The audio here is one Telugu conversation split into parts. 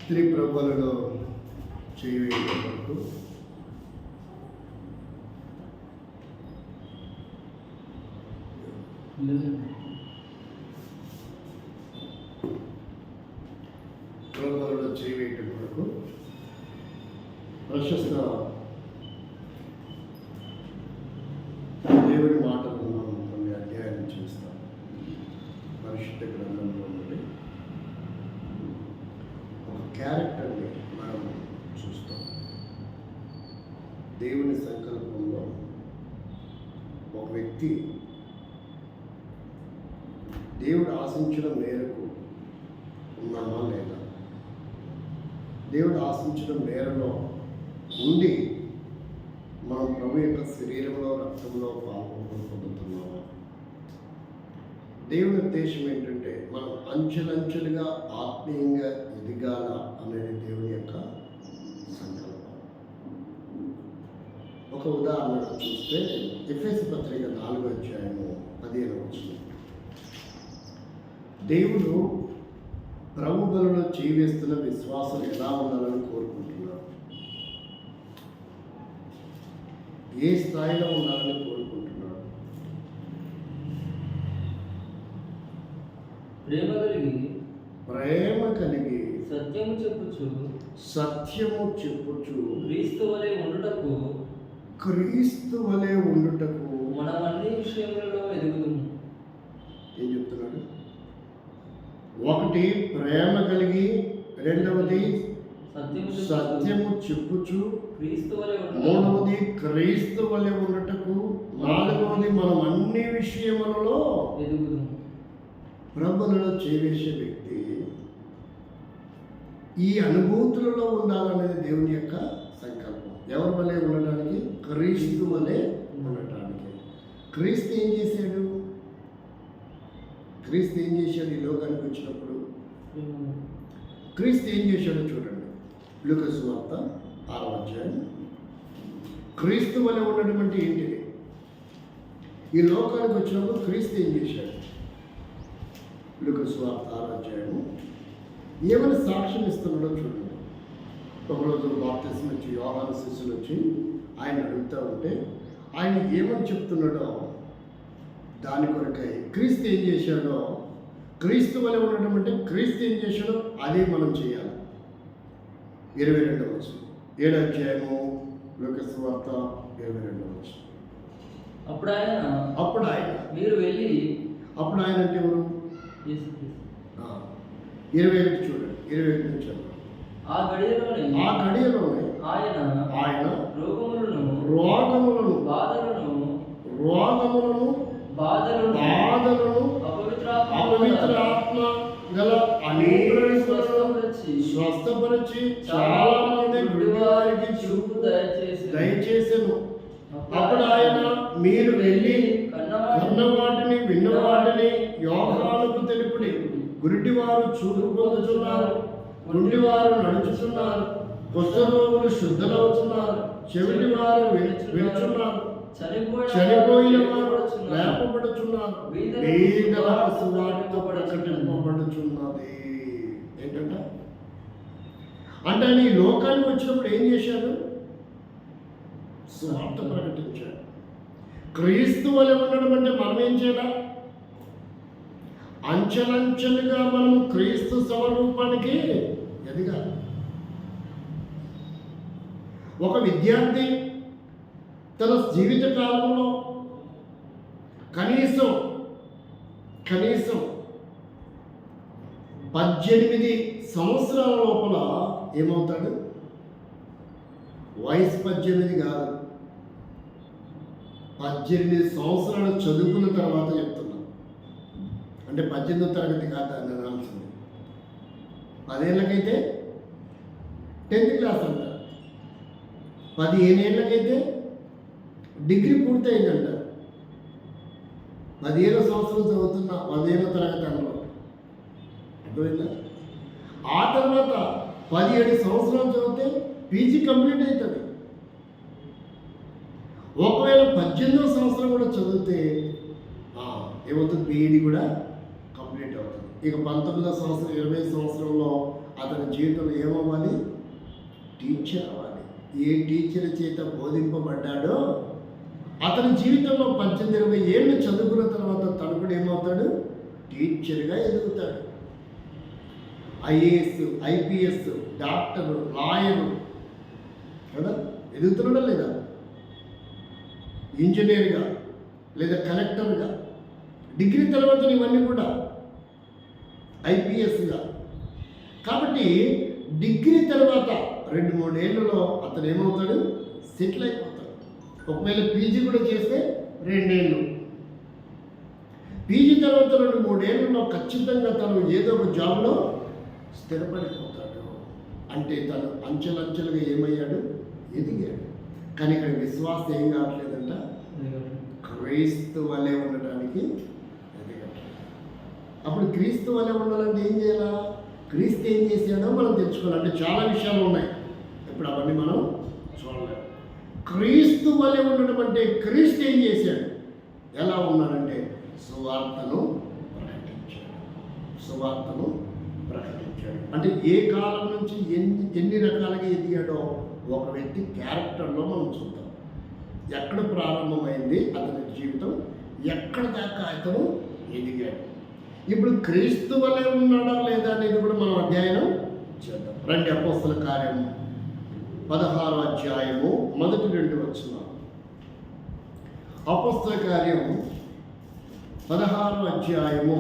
స్త్రీ ప్రభువులలో చేయవేయడం వరకు ప్రభువులలో చేయవేయడం వరకు ప్రశస్త దేవుడి మాటలను మనం కొన్ని అధ్యయనం చేస్తాం. పరిశుద్ధ గ్రంథంలో నుండి ఒక క్యారెక్టర్ని మనం చూస్తాం. దేవుని సంకల్పంలో ఒక వ్యక్తి దేవుడు ఆశించిన మేరకు ఉన్నామా లేదా, దేవుడు ఆశించిన మేరలో ఉండి మనం ప్రభు యొక్క శరీరంలో రక్తంలో పాల్గొనడం పొందుతున్నామా? దేవుని ఉద్దేశం ఏంటంటే మనం అంచెలంచెలుగా ఆత్మీయంగా ఎదిగాల అనేది దేవుని యొక్క సంకల్పం. ఒక ఉదాహరణ చూస్తే ఎఫెసు పత్రిక 4:15 దేవుడు ప్రభు బలలో చేవేస్తున్న విశ్వాసం ఎలా ఉండాలని కోరుకుంటున్నాడు, ఏ స్థాయిలో ఉండాలని కోరుకుంటున్నాడు? ప్రేమ కలిగి సత్యము చెప్పుచు క్రీస్తు వలె ఉండుటకు మనం అన్ని విషయములలో ఎదుగుదుము. ఏం చెప్తున్నాడు? ఒకటి ప్రేమ కలిగి, రెండవది సత్యము చెప్పుచు, మూడవది క్రీస్తు వలె ఉండటకు, నాలుగవది మనం అన్ని విషయములలో ఎదుగుదుము. ప్రభువులలో చేవేసే వ్యక్తి ఈ అనుభూతులలో ఉండాలనేది దేవుని యొక్క సంకల్పం. ఎవరి వలె ఉండడానికి? క్రీస్తు వలె ఉండటానికి. క్రీస్తు ఏం చేశాడు? క్రీస్తు ఏం చేశాడు? ఈ లోకానికి వచ్చినప్పుడు క్రీస్తు ఏం చేశాడో చూడండి. లూకా సువార్త 6వ క్రీస్తు వలె ఉండడం అంటే ఏంటిది? ఈ లోకానికి వచ్చినప్పుడు క్రీస్తు ఏం చేశాడు? లూకా సువార్త 6వ ఏమని సాక్ష్యం ఇస్తున్నాడో చూడండి. ఒకరోజు బాప్తిస్మం వచ్చి యోహాను శిష్యులు వచ్చి ఆయన అడుగుతూ ఉంటే ఆయన ఏమని చెప్తున్నాడో దాని కొరకై క్రీస్తు ఏం చేశాడో, క్రీస్తు వలె ఉండడం అంటే క్రీస్తు ఏం చేశాడో అదే మనం చేయాలి. 22వ 7వ లూకా సువార్త 22వ అప్పుడు ఆయన మీరు వెళ్ళి, అప్పుడు ఆయన అంటే ఎవరు? 21 చూడండి, 21 నుంచి ఆ గడియలోనే ఆయన రోగములను బాధలను అపవిత్రాత్మ గల అనేకులను స్వస్థపరిచి చాలా మంది గుడ్డివారికి చూపు దయచేసెను. అప్పుడు ఆయన మీరు వెళ్ళి కన్నవాటిని విన్నవాటిని యోహానుకు తెలుపుడి. గుడ్డివారు చూపు పొందుతున్నారు, గుడ్డివారు నడుచుతున్నారు, కుష్ఠరోగులు శుద్ధులవుతున్నారు, చెవిటివారు వినుచున్నారు, చనిపోయిన వారు లేపబడుచున్నారు, వేదలకు సువార్త ప్రకటింపబడుచున్నది. ఏంటంట అంటే ఆయన ఈ లోకానికి వచ్చినప్పుడు ఏం చేశాడు? సువార్త ప్రకటించాడు. క్రీస్తు వలె ఉండడం అంటే మనం ఏం చేయాలి? అంచెలంచెలుగా మనం క్రీస్తు స్వరూపానికి ఎదగాలి. ఒక విద్యార్థి తన జీవిత కాలంలో కనీసం 18 సంవత్సరాల లోపల ఏమవుతాడు? వయసు 18 కాదు, 18 సంవత్సరాలు చదువుకున్న తర్వాత చెప్తున్నా. అంటే 18వ తరగతి కాదు అని అనాల్సింది. 10 ఏళ్ళకైతే 10th క్లాస్ అంట, 15 ఏళ్ళకైతే డిగ్రీ పూర్తయిందంట. 15వ సంవత్సరం చదువుతున్న 15వ తరగతి అనలో అర్థమైందా? ఆ తర్వాత 17 సంవత్సరాలు చదివితే పీజీ కంప్లీట్ అవుతుంది. ఒకవేళ 18వ సంవత్సరం కూడా చదివితే ఏమవుతుంది? బీఈడి కూడా కంప్లీట్ అవుతుంది. ఇక 19వ సంవత్సరం 20 సంవత్సరంలో అతని జీవితంలో ఏమవ్వాలి? టీచర్ అవ్వాలి. ఏ టీచర్ చేత బోధింపబడ్డాడో అతని జీవితంలో 18-20 ఏళ్ళు చదువుకున్న తర్వాత తను కూడా ఏమవుతాడు? టీచర్గా ఎదుగుతాడు. ఐఏఎస్, ఐపీఎస్, డాక్టరు, లాయరు కదా, ఎదుగుతున్నాడా లేదా? ఇంజనీర్గా లేదా కలెక్టర్గా, డిగ్రీ తర్వాత ఇవన్నీ కూడా ఐపీఎస్గా. కాబట్టి డిగ్రీ తర్వాత 2-3 ఏళ్ళలో అతను ఏమవుతాడు? సెటిల్ అయిపోతాడు. ఒకవేళ పీజీ కూడా చేస్తే 2 ఏళ్ళు. పీజీ తర్వాత 2-3 ఏళ్ళలో ఖచ్చితంగా తను ఏదో ఒక జాబ్లో స్థిరపడిపోతాడు. అంటే తను అంచెలంచెలుగా ఏమయ్యాడు? ఎదిగాడు. కానీ ఇక్కడ విశ్వాసం ఏం కావట్లేదంట? క్రీస్తు వలె ఉండడానికి ఎదగట్లేదు. అప్పుడు క్రీస్తు వలె ఉండాలంటే ఏం చేయాలా? క్రీస్తు ఏం చేశాడో మనం తెలుసుకోవాలి. అంటే చాలా విషయాలు ఉన్నాయి, ఇప్పుడు అవన్నీ మనం చూడలేము. క్రీస్తు వలె ఉండడం అంటే క్రీస్తు ఏం చేశాడు? ఎలా ఉన్నాడంటే సువార్తను ప్రకటించాడు. సువార్తను ప్రకటించాడు. అంటే ఏ కాలం నుంచి ఎన్ని రకాలుగా ఎదిగాడో ఒక వ్యక్తి క్యారెక్టర్లో మనం చూద్దాం. ఎక్కడ ప్రారంభమైంది అతని జీవితం, ఎక్కడ దాకా అతను ఎదిగాడు. ఇప్పుడు క్రీస్తు వలె ఉన్నాడా లేదా అనేది కూడా మనం అధ్యయనం చేద్దాం. రండి, అపోస్తల కార్యము 16వ అధ్యాయము 1-2 వచనాలు. అపోస్తల కార్యం 16వ అధ్యాయము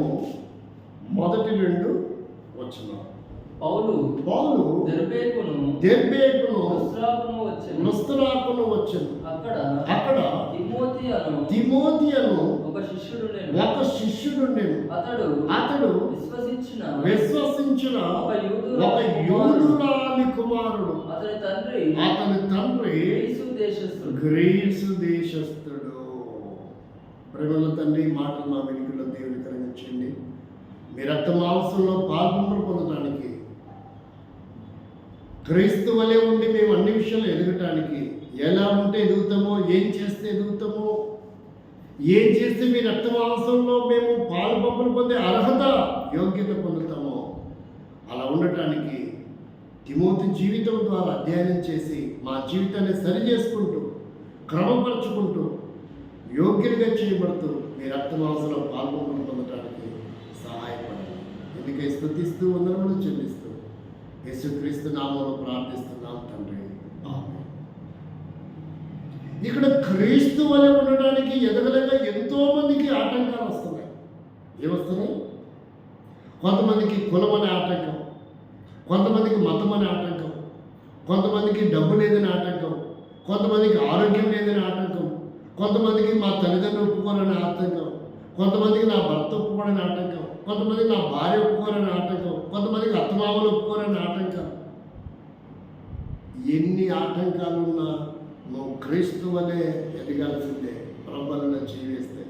1-2 వచనాలు. పౌలు దెర్బేకును లుస్త్రాకును వచ్చెను. అక్కడ తిమోతియను ఒక శిష్యుడుండెను. అతడు విశ్వసించిన ఒక యూదురాలి కుమారుడు. అతని తండ్రి గ్రీసు దేశస్థుడు. ప్రేమల తండ్రి, మాటలు మా వెనుకలో దేవుని కలిగించండి. మీ రక్త మాంసంలో పాల్పొంపులు పొందడానికి, క్రీస్తు వలె ఉండి మేము అన్ని విషయాలు ఎదగటానికి, ఎలా ఉంటే ఎదుగుతామో, ఏం చేస్తే ఎదుగుతామో, ఏం చేస్తే మీ రక్త మాంసంలో మేము పాల్పొంపులు పొందే అర్హత, యోగ్యత పొందుతామో అలా ఉండటానికి తిమోతి జీవితం ద్వారా అధ్యయనం చేసి మా జీవితాన్ని సరి చేసుకుంటూ, క్రమపరచుకుంటూ, యోగ్యులుగా చేయబడుతూ మీ రక్త మాంసంలో పాల్పొంపులు పొందటానికి సహాయపడాలి. ఎందుకే స్తుతిస్తూ వందనములు చెల్లిస్తూ యేసుక్రీస్తు నామములో ప్రార్థిస్తున్నాం తండ్రి, ఆమేన్. ఇక్కడ క్రీస్తు వలె ఉండడానికి ఎదగలేక ఎంతో మందికి ఆటంకాలు వస్తున్నాయి. ఏమొస్తున్నాయి? కొంతమందికి కులం అనే ఆటంకం, కొంతమందికి మతం అనే ఆటంకం, కొంతమందికి డబ్బు లేదని ఆటంకం, కొంతమందికి ఆరోగ్యం లేదని ఆటంకం, కొంతమందికి మా తల్లిదండ్రులు ఒప్పుకోరని ఆటంకం, కొంతమందికి నా భర్త ఒప్పుకోరని ఆటంకం, కొంతమందికి నా భార్య ఒప్పుకోరని ఆటంకం, కొంతమందికి అత్తమామలు ఒప్పుకోరని ఆటంకం. ఎన్ని ఆటంకాలున్నా నువ్వు క్రీస్తు వలె ఎదగాల్సిందే. ప్రభువులో చేయి వేస్తే,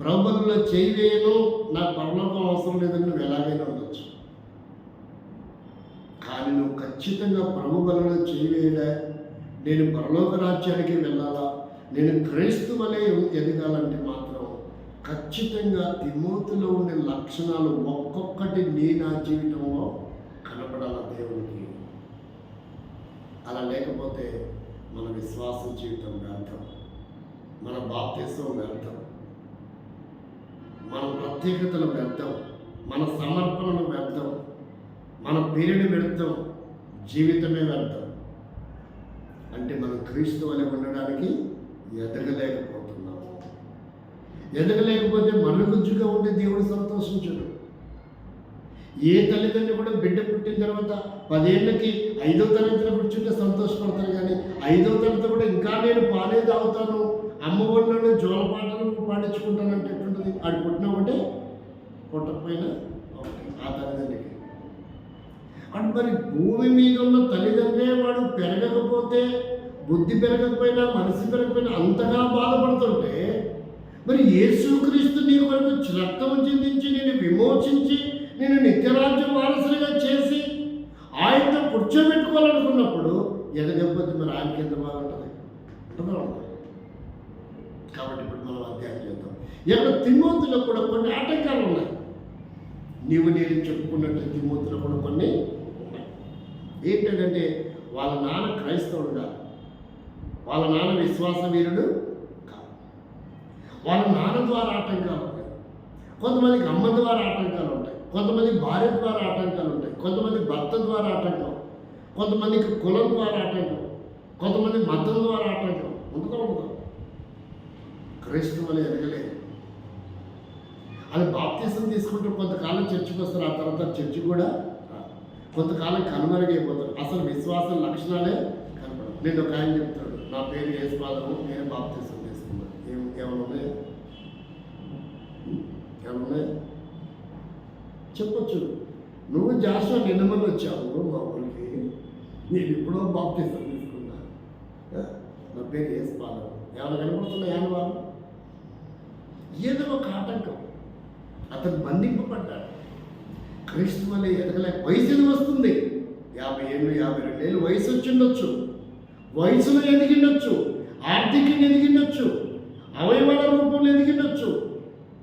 ప్రభువులో చేయి వేయను, నాకు పరలోకం అవసరం లేదని నువ్వు ఎలాగైనా ఉండొచ్చు. కానీ నువ్వు ఖచ్చితంగా ప్రభు బలలో చేయి వేయడా, నేను పరలోక రాజ్యానికి వెళ్ళాలా, నేను క్రీస్తు వలె ఎదగాలంటే మాత్రం ఖచ్చితంగా తిమోతిలో ఉండే లక్షణాలు ఒక్కొక్కటి నా జీవితంలో కనపడాల దేవునికి. అలా లేకపోతే మన విశ్వాసం జీవితం వ్యర్థం, మన బాప్తిసం వ్యర్థం, మన ప్రత్యేకతలు వ్యర్థం, మన సమర్పణలు వ్యర్థం, మన పేరుని వ్యర్థం, జీవితమే వ్యర్థం. అంటే మనం క్రీస్తు వలె ఉండడానికి ఎదగలేకపోతున్నాము. ఎదగలేకపోతే మరుగుజ్జుగా ఉంటే దేవుడు సంతోషించడు. ఏ తల్లిదండ్రులు కూడా బిడ్డ పుట్టిన తర్వాత 10 ఏళ్ళకి 5వ తరగతిలో కూర్చుంటే సంతోషపడతారు. కానీ 5వ తరగతి కూడా ఇంకా నేను పాలే తాగుతాను, అమ్మ ఒళ్ళను జోలపాటలు పాడించుకుంటానంటే ఎట్లుంటుంది? ఆడు పుట్టిన ఒకటే, పుట్టకపోయినా ఒకటి ఆ తల్లిదండ్రికి. అంటే మరి భూమి మీద ఉన్న తల్లిదండ్రులే వాడు పెరగకపోతే, బుద్ధి పెరగకపోయినా, మనసు పెరగకపోయినా అంతగా బాధపడుతుంటే, మరి యేసుక్రీస్తు నీ కొరకు రక్తము చిందించి నేను విమోచించి నేను నిత్యరాజ్యం వారసులుగా చేసి ఆయనతో కూర్చోబెట్టుకోవాలనుకున్నప్పుడు ఎదగకపోతే మరి ఆయనకి ఎంత బాగుంటుంది? కాబట్టి ఇప్పుడు మనం అధ్యయనం చేద్దాం. ఇక్కడ తిమోతిలో కూడా కొన్ని ఆటంకాలు ఉన్నాయి. నేను చెప్పుకున్నట్టు తిమోతిలో కూడా కొన్ని ఏంటంటే వాళ్ళ నాన్న క్రైస్తవుడు కాదు, వాళ్ళ నాన్న విశ్వాస వీరుడు కాదు, వాళ్ళ నాన్న ద్వారా ఆటంకాలు ఉంటాయి, కొంతమందికి అమ్మ ద్వారా ఆటంకాలు ఉంటాయి, కొంతమంది భార్య ద్వారా ఆటంకాలు ఉంటాయి, కొంతమంది భర్త ద్వారా ఆటంకం, కొంతమందికి కులం ద్వారా ఆటంకం, కొంతమంది మతం ద్వారా ఆటంకం ఉండదు. క్రైస్తవులు ఎదగలేదు. అది బాప్తీసం తీసుకుంటూ కొంతకాలం చర్చికి వస్తారు, ఆ తర్వాత చర్చి కూడా కొంతకాలం కనుమరుగైపోతారు. అసలు విశ్వాసం లక్షణాలే కనపడవు. నేను ఒక ఆయన చెప్తాడు, నా పేరు యేసుపాదము, నేను బాప్తీసం తీసుకున్నాను. ఏమైనా ఉన్నాయా? చెప్పొచ్చు. నువ్వు జాషువా నిన్న మంది వచ్చావు మా ఊరికి, నేను ఎప్పుడో బాప్తీసం తీసుకున్నా, నా పేరు యేసుపాదము. ఏమైనా కనపడుతున్నాయా అని వాళ్ళు? ఏదో ఒక ఆటంకం. అతను బంధింపబడ్డాడు. క్రీస్తు వల్ల ఎదగలేక వయసు వస్తుంది, 50 ఏళ్ళు 52 ఏళ్ళు వయసు వచ్చిండొచ్చు, వయసులో ఎదిగిండొచ్చు, ఆర్థికంగా ఎదిగిండొచ్చు, అవయవాల రూపంలో ఎదిగిండొచ్చు,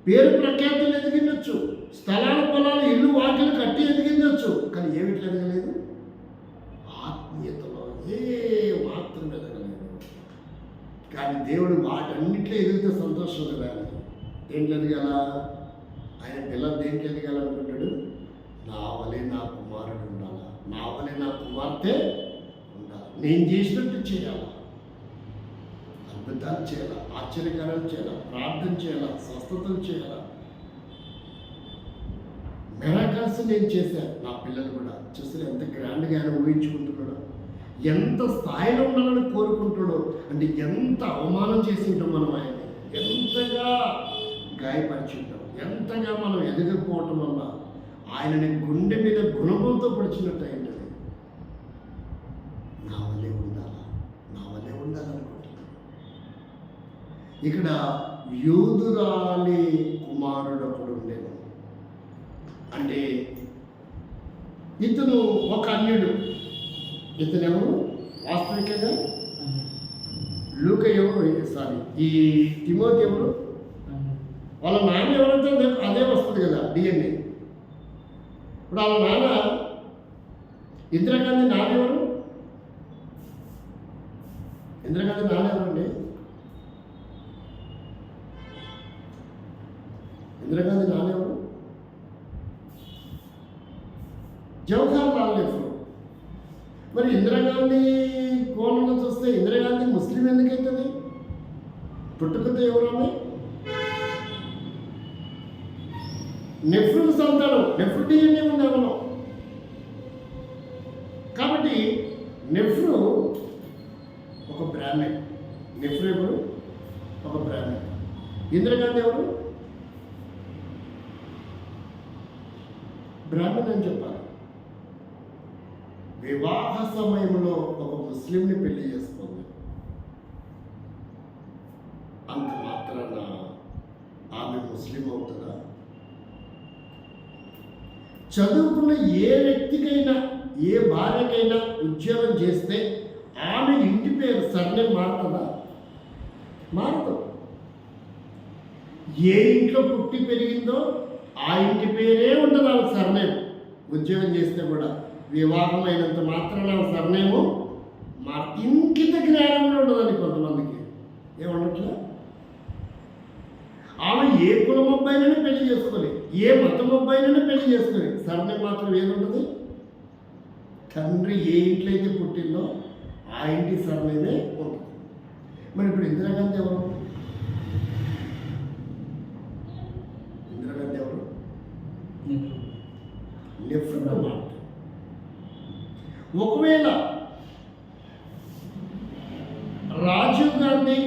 పేరు ప్రఖ్యాతులు ఎదిగిండొచ్చు, స్థలాలు పొలాలు ఇల్లు వాకిలు కట్టి ఎదిగిండొచ్చు. కానీ ఏమిటి ఎదగలేదు? ఆత్మీయతలో మాత్రం ఎదగలేదు. కానీ దేవుడు వాటన్నిట్లో ఎదిగితే సంతోషం కదా. దేంట్లో ఎదగాల? ఆయన పిల్లలు దేంట్లో ఎదగాలనుకుంటాడు? నా వలే నా కుమారుడు ఉండాలా, నా వలే నా కుమార్తె ఉండాలి, నేను చేసినట్టు చేయాలా, అద్భుతాలు చేయాలా, ఆశ్చర్యకారాలు చేయాలా, ప్రార్థన చేయాలా, స్వస్థతలు చేయాలా, మెరాకల్స్ నేను చేశాను. నా పిల్లలు కూడా చూస్తే ఎంత గ్రాండ్గా ఆయన ఊహించుకుంటున్నాడో, ఎంత స్థాయిలో ఉండాలని కోరుకుంటాడో. అంటే ఎంత అవమానం చేసి ఉంటాం మనం ఆయన్ని, ఎంతగా గాయపరిచి ఉంటాం, ఎంతగా మనం ఎదగకపోవటం వల్ల ఆయనని గుండె మీద గుణమంతో పొడిచినట్టు అయింటది. నా వల్లే ఉండాలనుకుంటున్నాను. ఇక్కడ యూదురాలి కుమారుడు ఒకడు ఉండేది. అంటే ఇతను ఒక అన్యుడు. ఇతనెవరు? వాస్తవికంగా లూక ఎవరు? ఈ తిమోతి ఎవరు? వాళ్ళ నాన్న ఎవరైతే అదే వస్తుంది కదా, డిఎన్ఏ. ఇప్పుడు వాళ్ళ నాన్న ఇందిరాగాంధీ నాన్న ఎవరు? ఇందిరాగాంధీ నాన్న ఎవరండి? ఇందిరాగాంధీ నాన్న ఎవరు? జవహర్ లాల్ నెహ్రూ. మరి ఇందిరాగాంధీ కోణంలో చూస్తే ఇందిరాగాంధీ ముస్లిం ఎందుకైతుంది? పుట్టుకతో ఎవరు? నెహ్రూ సంతానం, నెహ్రూ డిఎన్ఏ ఉంది అవలో. కాబట్టి నెహ్రూ ఒక బ్రాహ్మణ్. నెహ్రూ ఎవరు? ఒక బ్రాహ్మణ్. ఇందిరాగాంధీ ఎవరు? బ్రాహ్మణ్ అని చెప్పాలి. వివాహ సమయంలో ఒక ముస్లింని పెళ్లి చేసుకుంది. అంత మాత్రాన ఆమె ముస్లిం అవుతుందా? చదువుకున్న ఏ వ్యక్తికైనా, ఏ భార్యకైనా ఉద్యోగం చేస్తే ఆమె ఇంటి పేరు సర్నేమ్ మారుతుందా? మారదు. ఏ ఇంట్లో పుట్టి పెరిగిందో ఆ ఇంటి పేరే ఉంటుంది ఆమె సర్నేమ్. ఉద్యోగం చేస్తే కూడా వివాహం అయినంత మాత్రాన ఆమె సర్నేము ఇంకిత జ్ఞానంలో ఉండదండి కొంతమందికి. ఏమన్నట్లా? ఆమె ఏ కులం అబ్బాయినైనా పెళ్లి చేసుకొని, ఏ మతం అబ్బాయినైనా పెళ్లి చేసుకొని సర్నేమ్ మాత్రం ఏది ఉంటుంది? తండ్రి ఏ ఇంట్లో అయితే పుట్టిందో ఆ ఇంటి సర్నేమే ఉంటుంది. మరి ఇప్పుడు ఇందిరాగాంధీ ఎవరు? ఇందిరాగాంధీ ఎవరు? నెహ్రూ మాట. ఒకవేళ రాజీవ్ గాంధీ,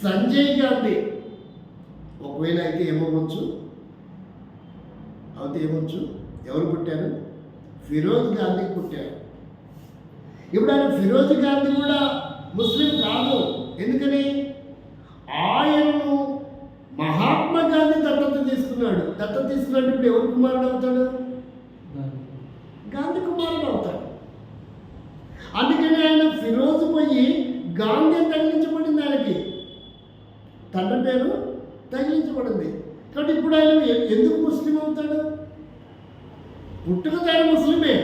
సంజయ్ గాంధీ ఒకవేళ అయితే ఏమవ్వచ్చు? ఏమొచ్చు? ఎవరు పుట్టారు? ఫిరోజ్ గాంధీ పుట్టారు. ఇప్పుడు ఆయన ఫిరోజ్ గాంధీ కూడా ముస్లిం కాదు. ఎందుకని? ఆయనను మహాత్మా గాంధీ దత్తత తీసుకున్నాడు. దత్తత తీసుకున్నాడు. ఇప్పుడు ఎవరు కుమారుడు అవుతాడు? గాంధీ కుమారుడు అవుతాడు. అందుకని ఆయన ఫిరోజ్ పోయి గాంధీ తగిలించబడింది. ఆయనకి తండ్రి పేరు తగిలించబడింది. కాబట్టి ఇప్పుడు ఆయన ఎందుకు ముస్లిం అవుతాడు? పుట్టుకతో ఆయన ముస్లిమే,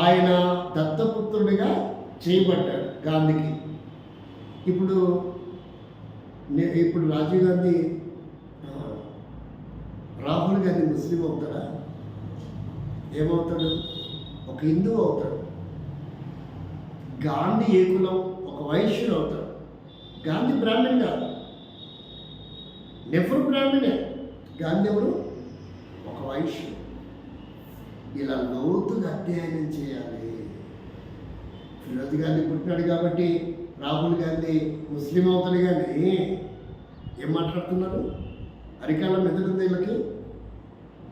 ఆయన దత్తపుత్రుడిగా చేయబడ్డాడు గాంధీకి. ఇప్పుడు రాజీవ్ గాంధీ రాహుల్ గాంధీ ముస్లిం అవుతాడా? ఏమవుతాడు? ఒక హిందువు అవుతాడు. గాంధీ ఏ కులం? ఒక వైశ్యుడు అవుతాడు. గాంధీ బ్రాహ్మణ్ కాదు, నెహ్రూ బ్రాహ్మణే. గాంధీ ఎవరు? ఒక వైశ్యుడు. ఇలా లోతుగా అధ్యయనం చేయాలి. ఫిరోజ్ గాంధీ పుట్టినాడు కాబట్టి రాహుల్ గాంధీ ముస్లిం అవుతాడు. కానీ ఏం మాట్లాడుతున్నారు? అరికాలం ఎదుగుంది వీళ్ళకి.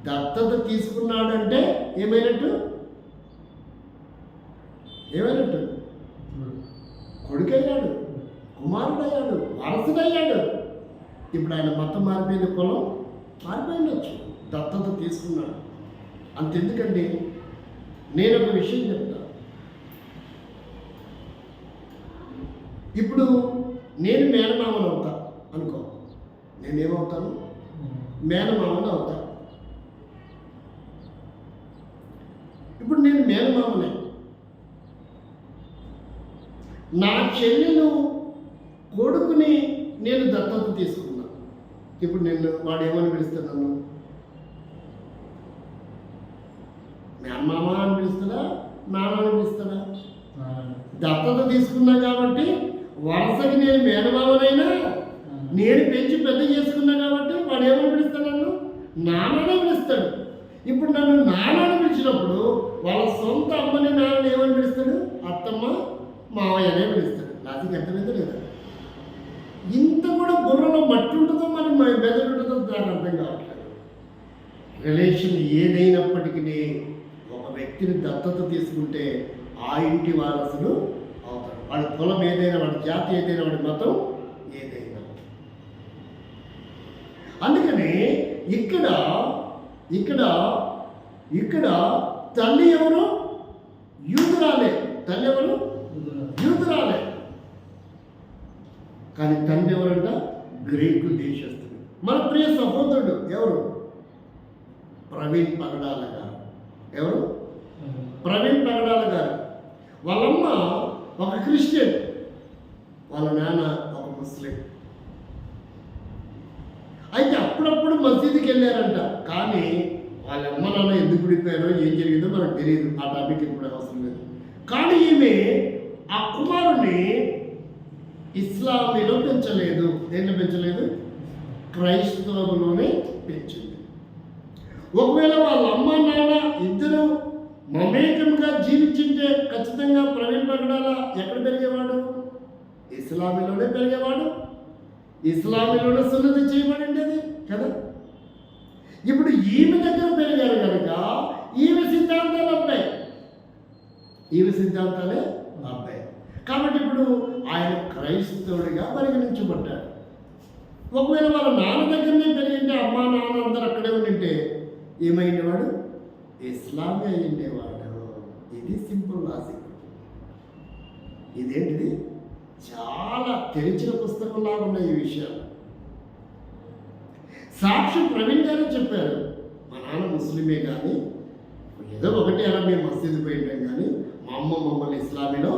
దత్తత తీసుకున్నాడంటే ఏమైనట్టు? కొడుకయ్యాడు, కుమారుడయ్యాడు, వారసుడయ్యాడు. ఇప్పుడు ఆయన మతం మారిపోయిన, కులం మారిపోయిండొచ్చు, దత్తత తీసుకున్నాడు. అంతెందుకండి, నేను ఒక విషయం చెప్తా. ఇప్పుడు నేను మేనమామను అవుతా అనుకో. నేనేమవుతాను? మేనమామను అవుతా. ఇప్పుడు నేను మేనమామనే. నా చెల్లెలు కొడుకుని నేను దత్తత తీసుకున్నా. ఇప్పుడు నేను వాడు ఏమని పిలుస్తాడు? నన్ను మేనమామ అని పిలుస్తాడా, నాన్న అని పిలుస్తాడా? దత్తత తీసుకున్నా కాబట్టి వరుసకి నేను మేనమామనైనా, నేను పెంచి పెద్ద చేసుకున్నా కాబట్టి వాడు ఏమని పిలుస్తాడు? నన్ను నాన్ననే పిలుస్తాడు. ఇప్పుడు నన్ను నాన్నని పిలిచినప్పుడు వాళ్ళ సొంత అమ్మని నాన్నని ఏమని పిలుస్తాడు? అత్తమ్మ, మావయ్యనే పిలుస్తాడు. నాది అర్థమైందో లేదా? ఇంత కూడా బుర్రలో మట్టి ఉంటుందో మరి మెదడు ఉంటుందో నాకు అర్థం కావట్లేదు. రిలేషన్ ఏదైనప్పటికీ ఒక వ్యక్తిని దత్తత తీసుకుంటే ఆ ఇంటి వారసుడు అవుతాడు. వాడి కులం ఏదైనా, వాడి జాతి ఏదైనా, వాడి మతం ఏదైనా. అందుకని ఇక్కడ ఇక్కడ ఇక్కడ తల్లి ఎవరు? యూదురాలే. తల్లి ఎవరు? యూదురాలే. కానీ తండ్రి ఎవరంట? గ్రీకు దేశస్తుడు. మన ప్రియ సహోదరుడు ఎవరు? ప్రవీణ్ పగడాల గారు. ఎవరు? ప్రవీణ్ పగడాల గారు. వాళ్ళమ్మ ఒక క్రిస్టియన్, వాళ్ళ నాన్న ఒక ముస్లిం. అయితే అప్పుడప్పుడు మసీదుకి వెళ్ళారంట. కానీ వాళ్ళ అమ్మ నాన్న ఎందుకు విడిపోయారో, ఏం జరిగిందో మనకు తెలియదు. ఆ టాపిక్ ఇప్పుడు అవసరం లేదు. కానీ ఈమె ఆ కుమారుణ్ణి ఇస్లామీలో పెంచలేదు. దేంట్లో పెంచలేదు? క్రైస్తవులోనే పెంచింది. ఒకవేళ వాళ్ళ అమ్మ నాన్న ఇద్దరు మమేకంగా జీవించింటే ఖచ్చితంగా ప్రవీణ్ పగడాల ఎక్కడ పెరిగేవాడు? ఇస్లామీలోనే పెరిగేవాడు. ఇస్లామీలోనే సున్నతి చేయబడి ఉండేది కదా. ఇప్పుడు ఈమె దగ్గర పెరిగారు కనుక ఈమె సిద్ధాంతాలు అబ్బాయి, ఈమె సిద్ధాంతాలే అబ్బాయి. కాబట్టి ఇప్పుడు ఆయన క్రైస్తవుడిగా పరిగణించబడ్డాడు. ఒకవేళ వాళ్ళ నాన్న దగ్గరనే పెరిగింటే, అమ్మా నాన్న అందరూ అక్కడే ఉండింటే ఏమైండేవాడు? ఇస్లామే అయ్యిండేవాడు. ఇది సింపుల్ లాజిక్. ఇదేంటిది? చాలా తెరిచిన పుస్తకంలాగా ఉన్నాయి ఈ విషయాలు. సాక్షి ప్రవీణ్ గారు చెప్పారు, మా నాన్న ముస్లిమే కానీ ఏదో ఒకటి అలా మేము మసీదు పోయింటాం, కానీ మా అమ్మ మమ్మల్ని ఇస్లామీలో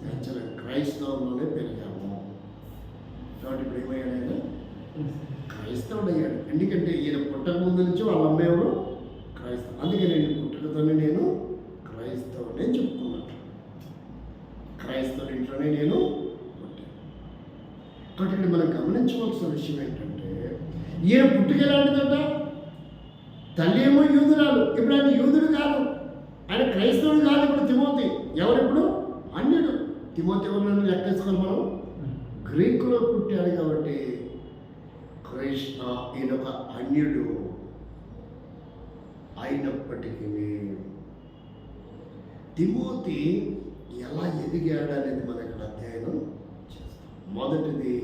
పెంచలేదు, క్రైస్తవంలోనే పెరిగాము. కాబట్టి ఇప్పుడు ఏమయ్యాడు? ఆయన క్రైస్తవుడు అయ్యాడు. ఎందుకంటే ఈయన పుట్టక ముందు నుంచి వాళ్ళ అమ్మ ఎవరు? క్రైస్తవం. అందుకే నేను పుట్టుకతోనే నేను క్రైస్తవునే చెప్పుకున్నాను. క్రైస్తవుడి ఇంట్లోనే నేను పుట్టాను. కాబట్టి ఇక్కడ మనం గమనించవలసిన విషయం ఏంటంటే, ఈయన పుట్టుక ఎలాంటిదంట? తల్లి ఏమో యూదురాలు. ఇప్పుడు ఆయన యూదుడు కాదు, ఆయన క్రైస్తవుడు కాదు. ఇప్పుడు తిమోతి ఎవరిప్పుడు? అన్యుడు. తిమోతి ఎవరు లెక్కేసుకోవాలి మనం? గ్రీకులో పుట్టాడు కాబట్టి కృష్ణ ఈయన ఒక అన్యుడు అయినప్పటికీ తిమోతి ఎలా ఎదిగాడు అనేది మనం ఇక్కడ అధ్యయనం చేస్తాం. మొదటిది,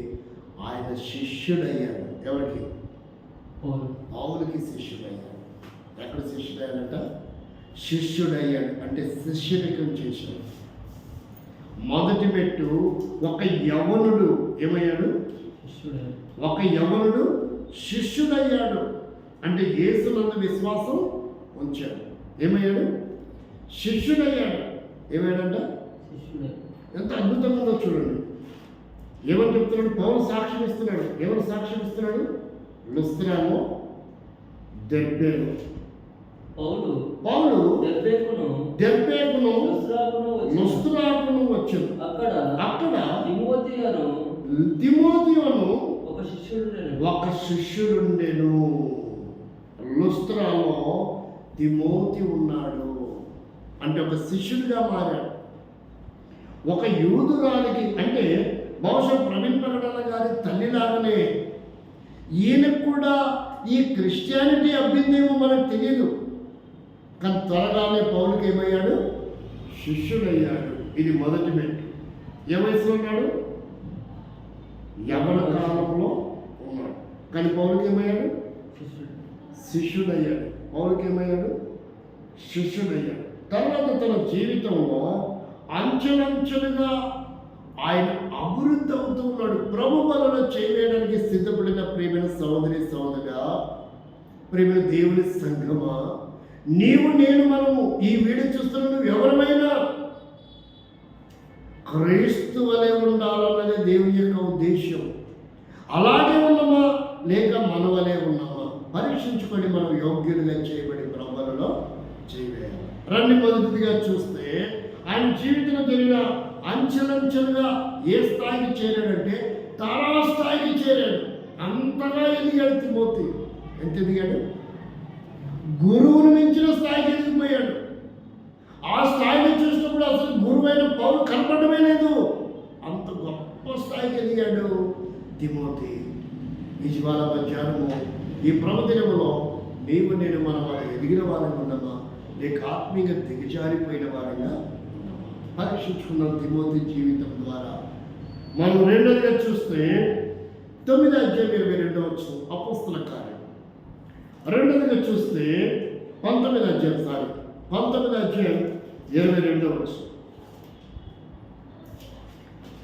ఆయన శిష్యుడయ్యాడు. ఎవరికి? పౌలుకి శిష్యుడయ్యాడు. ఎక్కడ శిష్యుడయ్యాడంట? శిష్యుడయ్యాడు అంటే శిష్యరికం చేశాడు. మొదటి పెట్టు ఒక యవనుడు ఏమయ్యాడు? ఒక యవనుడు శిష్యుడయ్యాడు అంటే యేసునందు విశ్వాసం ఉంచాడు. ఏమయ్యాడు? శిష్యుడయ్యాడు. ఏమయ్యాడంట? శిష్యుడే. ఎంత అద్భుతంగా ఉందో చూడండి. ఏమని చెప్తున్నాడు? పౌలు సాక్ష్యం ఇస్తున్నాడు. ఎవరు సాక్ష్యం ఇస్తున్నాడు? లుస్త్రాను, దెర్బేను. పౌలు దెర్బేకును లుస్త్రాకును వచ్చాడు. అక్కడ తిమోతియోను ఒక శిష్యుడుండెను. లుస్త్రాలో తిమోతి ఉన్నాడు. అంటే ఒక శిష్యుడిగా మారాడు. ఒక యూదురాలికి, అంటే బహుశా ప్రవీణ్ ప్రకటన గారి తల్లిలాగానే ఈయనకు కూడా ఈ క్రిస్టియానిటీ అబ్బిందేమో మనకు తెలియదు. కానీ త్వరగానే పౌలుకి ఏమయ్యాడు? శిష్యుడయ్యాడు. ఇది మొదటి మెట్టు. ఏ వయసులో ఉన్నాడు? యవన కాలంలో ఉన్నాడు. కానీ పౌలుకి ఏమయ్యాడు? శిష్యుడయ్యాడు. పౌలుకి ఏమయ్యాడు? శిష్యుడయ్యాడు. తర్వాత తన జీవితంలో అంచెలంచెలుగా ఆయన అభివృద్ధి అవుతూ ఉన్నాడు. ప్రభు బలలో చేయడానికి సిద్ధపడిన ప్రియమైన సహోదరి సహోదరుడా, ప్రియమైన దేవుని సంఘమా, నీవు నేను మనము ఈ వీడియో చూస్తున్న నువ్వు ఎవరమైనా క్రీస్తు వలె ఉండాలన్నది దేవుని యొక్క ఉద్దేశం. అలాగే ఉన్నామా లేక మన వలె ఉన్నామా పరీక్షించుకొని మనం యోగ్యులుగా చేయబడి ప్రభువులలో చేయవేయాలి. రండి, మొదటిదిగా చూస్తే ఆయన జీవితంలో జరిగిన అంచెలంచెలుగా ఏ స్థాయికి చేరాడంటే తారా స్థాయికి చేరాడు. అంతగా ఎదిగాడు తిమోతి. ఎంత ఎదిగాడు? గురువును మించిన స్థాయికి ఎదిగిపోయాడు. ఆ స్థాయిని చూసినప్పుడు అసలు గురువైన పౌలు కనపడమే లేదు. అంత గొప్ప స్థాయికి ఎదిగాడు తిమోతి. ఈ జ్వాల మధ్యాహ్నము ఈ ప్రభుదినములో నీవు నేను మన వారు ఎదిగిన వారంగా ఉన్నామా లేక ఆత్మీయంగా దిగజారిపోయిన వారంగా ఉన్నామా పరీక్షించుకున్న తిమోతి జీవితం ద్వారా. మనం రెండోదిగా చూస్తే 9వ అధ్యాయం 22వ వచనం అపోస్తల కార్యం. రెండోదిగా చూస్తే 19వ అధ్యాయం 22వ వచనం.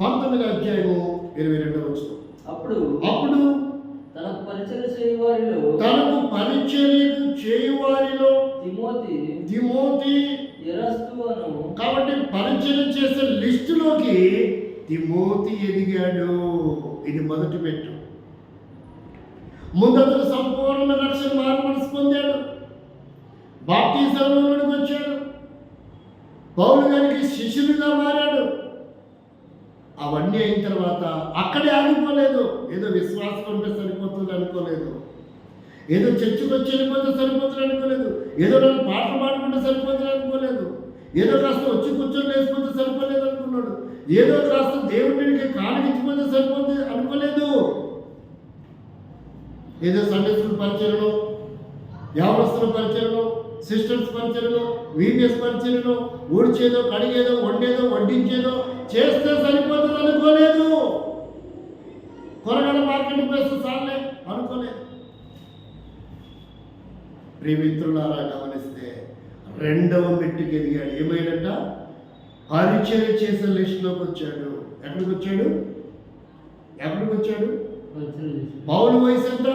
19వ అధ్యాయము 22వ వచనం. అప్పుడు తనకు పరిచర్య చేయువారిలో తిమోతి ఎరస్తును. కాబట్టి పరిచర్య చేసే లిస్టులోకి తిమోతి ఎదిగాడు. ఇది మొదటి మెట్టు. ముందతను సంపూర్ణ రక్షణ మార్పు పొందాడు. బాప్తిజంలోకి వచ్చాడు. పౌలు గారికి శిష్యుడిగా మారాడు. అవన్నీ అయిన తర్వాత అక్కడే ఆగిపోలేదు. ఏదో విశ్వాసం ఉంటే సరిపోతుంది అనుకోలేదు. ఏదో చర్చకు వచ్చి వెళ్ళిపోతే సరిపోతుంది అనుకోలేదు. ఏదో నన్ను పాటలు పాడుకుంటే సరిపోతుంది అనుకోలేదు. ఏదో కాస్త వచ్చి కూర్చొని లేకపోతే సరిపోలేదు అనుకున్నాడు. ఏదో కాస్త దేవుడికి కాలిగిచ్చిపోతే సరిపోతుంది అనుకోలేదు. ఏదో సండే స్కూల్ పరిచయను, యావస్తుల పరిచయను, సిస్టర్స్ పరిచయను, వీపీఎస్ పరిచయను, ఊడ్చేదో కడిగేదో వండేదో వడ్డించేదో చేస్తే సరిపోతుంది అనుకోలేదు. కూరగాయల మార్కెట్కి వేస్తే చాలే అనుకోలేదు. ప్రియమిత్రులారా గమనిస్తే రెండవ మెట్టుకి ఎదిగాడు. ఏమైనట్ట? పరిచర్య చేసే లిస్టులోకి వచ్చాడు. ఎక్కడికి వచ్చాడు? పౌలు వయసు ఎంత?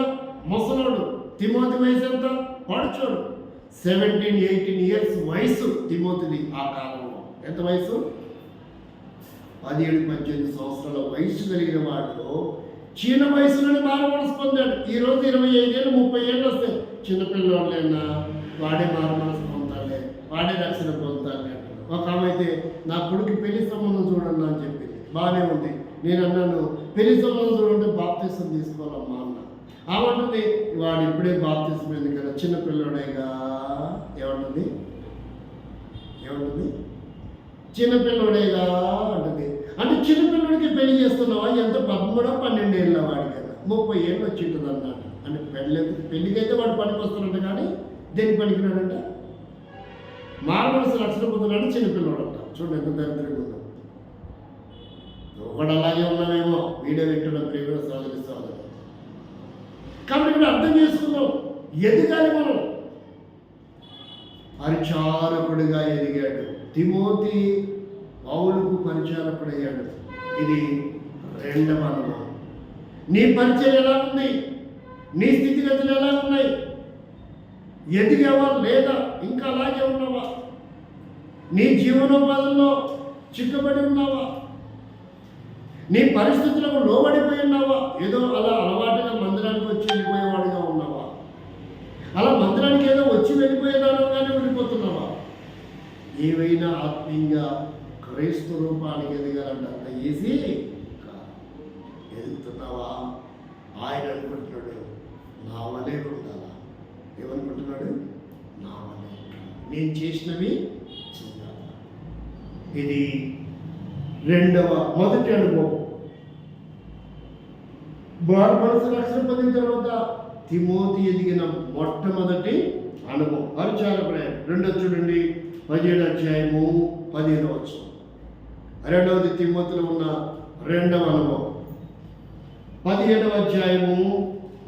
ముసలోడు. తిమోతి వయసు ఎంత? పడుచోడు. 17-18 years వయసు తిమోతిది. ఆ కాలంలో ఎంత వయసు? 17-18 సంవత్సరాల వయసు కలిగిన వాడు చిన్న వయసులోనే మారుమనసు పొందాడు. ఈరోజు 25 ఏళ్ళు 30 ఏళ్ళు వస్తే చిన్నపిల్లవాళ్ళైనా వాడే మారుమనసు పొందాలి, వాడే రక్షణ పొందాలి అంటారు. ఒక ఆమె అయితే నా కొడుకు పెళ్లి సంబంధం చూడండి అని చెప్పింది. బాగానే ఉంది. నేను అన్నాను పెళ్లి సంబంధం చూడండి బాప్తిసం తీసుకోవాలమ్మా అన్న. ఆమంటుంది వాడు ఇప్పుడే బాప్తిసం ఎందుకన్నా చిన్నపిల్లడేగా. ఏమంటుంది? చిన్నపిల్లడేగా అంటుంది. అంటే చిన్నపిల్లడికి పెళ్లి చేస్తున్నావా? ఎంత 13-12 ఏళ్ళ వాడి కదా, 30 ఏళ్ళు వచ్చి ఉంటుంది అన్నమాట. అంటే పెళ్ళికైతే వాడు పనికి వస్తున్నాడు, కానీ దేనికి పనికినాడంట? మారవలసిన రక్షణ పొందున్నాడు చిన్నపిల్లడంట. చూడండి ఎంత దరిద్రంగా ఉందో. ఒకడు అలాగే ఉన్నామేమో వీడియో వింటున్న ప్రేమ సోదరి. కాబట్టి ఇక్కడ అర్థం చేసుకున్నాం, ఎదగాలి మనం. పరిచారకుడిగా ఎదిగాడు తిమోతి. పౌలుకు పరిచారకుడయ్యాడు. ఇది రెండవ అనుభవం. నీ పరిచయం ఎలా ఉంది? నీ స్థితిగతులు ఎలా ఉన్నాయి? ఎదిగావా లేదా ఇంకా అలాగే ఉన్నావా? నీ జీవనోపాధుల్లో చిక్కబడి ఉన్నావా? నీ పరిస్థితులకు లోబడిపోయి ఉన్నావా? ఏదో అలా అలవాటుగా మందిరానికి వచ్చి వెళ్ళిపోయేవాడిగా ఉన్నావా? అలా మందిరానికి ఏదో వచ్చి వెళ్ళిపోయేదానిగానే వెళ్ళిపోతున్నావా? ఏవైనా ఆత్మీయంగా క్రైస్తవ రూపానికి ఎదగాలంటే అంత ఈజీ కాదు. ఎదుగుతున్నావా? ఆయన అనుకుంటున్నాడు నా వలే ఉండాలా. ఏమనుకుంటున్నాడు? నా వలే ఉండాలి, నేను చేసినవి చేయాలి. ఇది మొదటి అనుభవం. మనసు రక్షణ పొందిన తర్వాత తిమోతి ఎదిగిన మొట్టమొదటి అనుభవం పరిచార ప్రయాణం. చూడండి 17వ అధ్యాయము 15వ వచనం. రెండవది తిమోతిలో ఉన్న రెండవ అనుభవం 17వ అధ్యాయము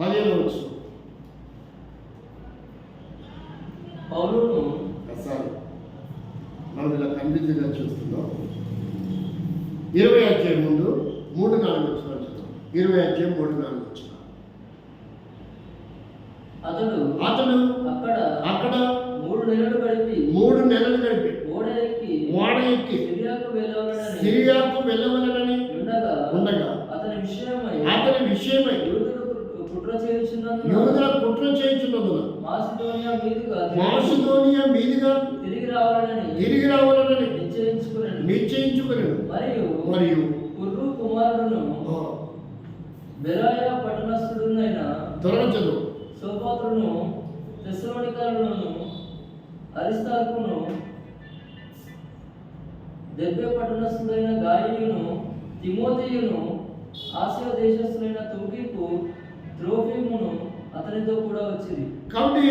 15వ వచనం. పౌలును మనం ఇలా కన్ఫ్యూజ్గా చూస్తున్నాం. 20వ అధ్యాయం ముందు 3-4 వచనాలు చూద్దాం. 20వ అధ్యాయం 3-4 వచనాలు. అతడు అక్కడ 3 నెలలు గడిపి ఓడ ఎక్కి సిరియాకు వెళ్ళవలనని ఉండగా అతని విషయమై యూదుల కుట్ర చేయుచున్నందున మాసిదోనియా మీదుగా తిరిగి రావాలని నిశ్చయించుకునేను. మరియు కుమారుడును బెరాయా పట్టణస్థుడునైన త్వరగా చదువు. సోపాత్రును తెస్సలోనికలను అరిస్తార్కును దెబ్బే పట్టణస్థుడైన గాయియును తిమోతియును ఆసియా దేశస్థులైన తుకికు త్రోఫిమును అతనితో కూడా వచ్చింది. కాబట్టి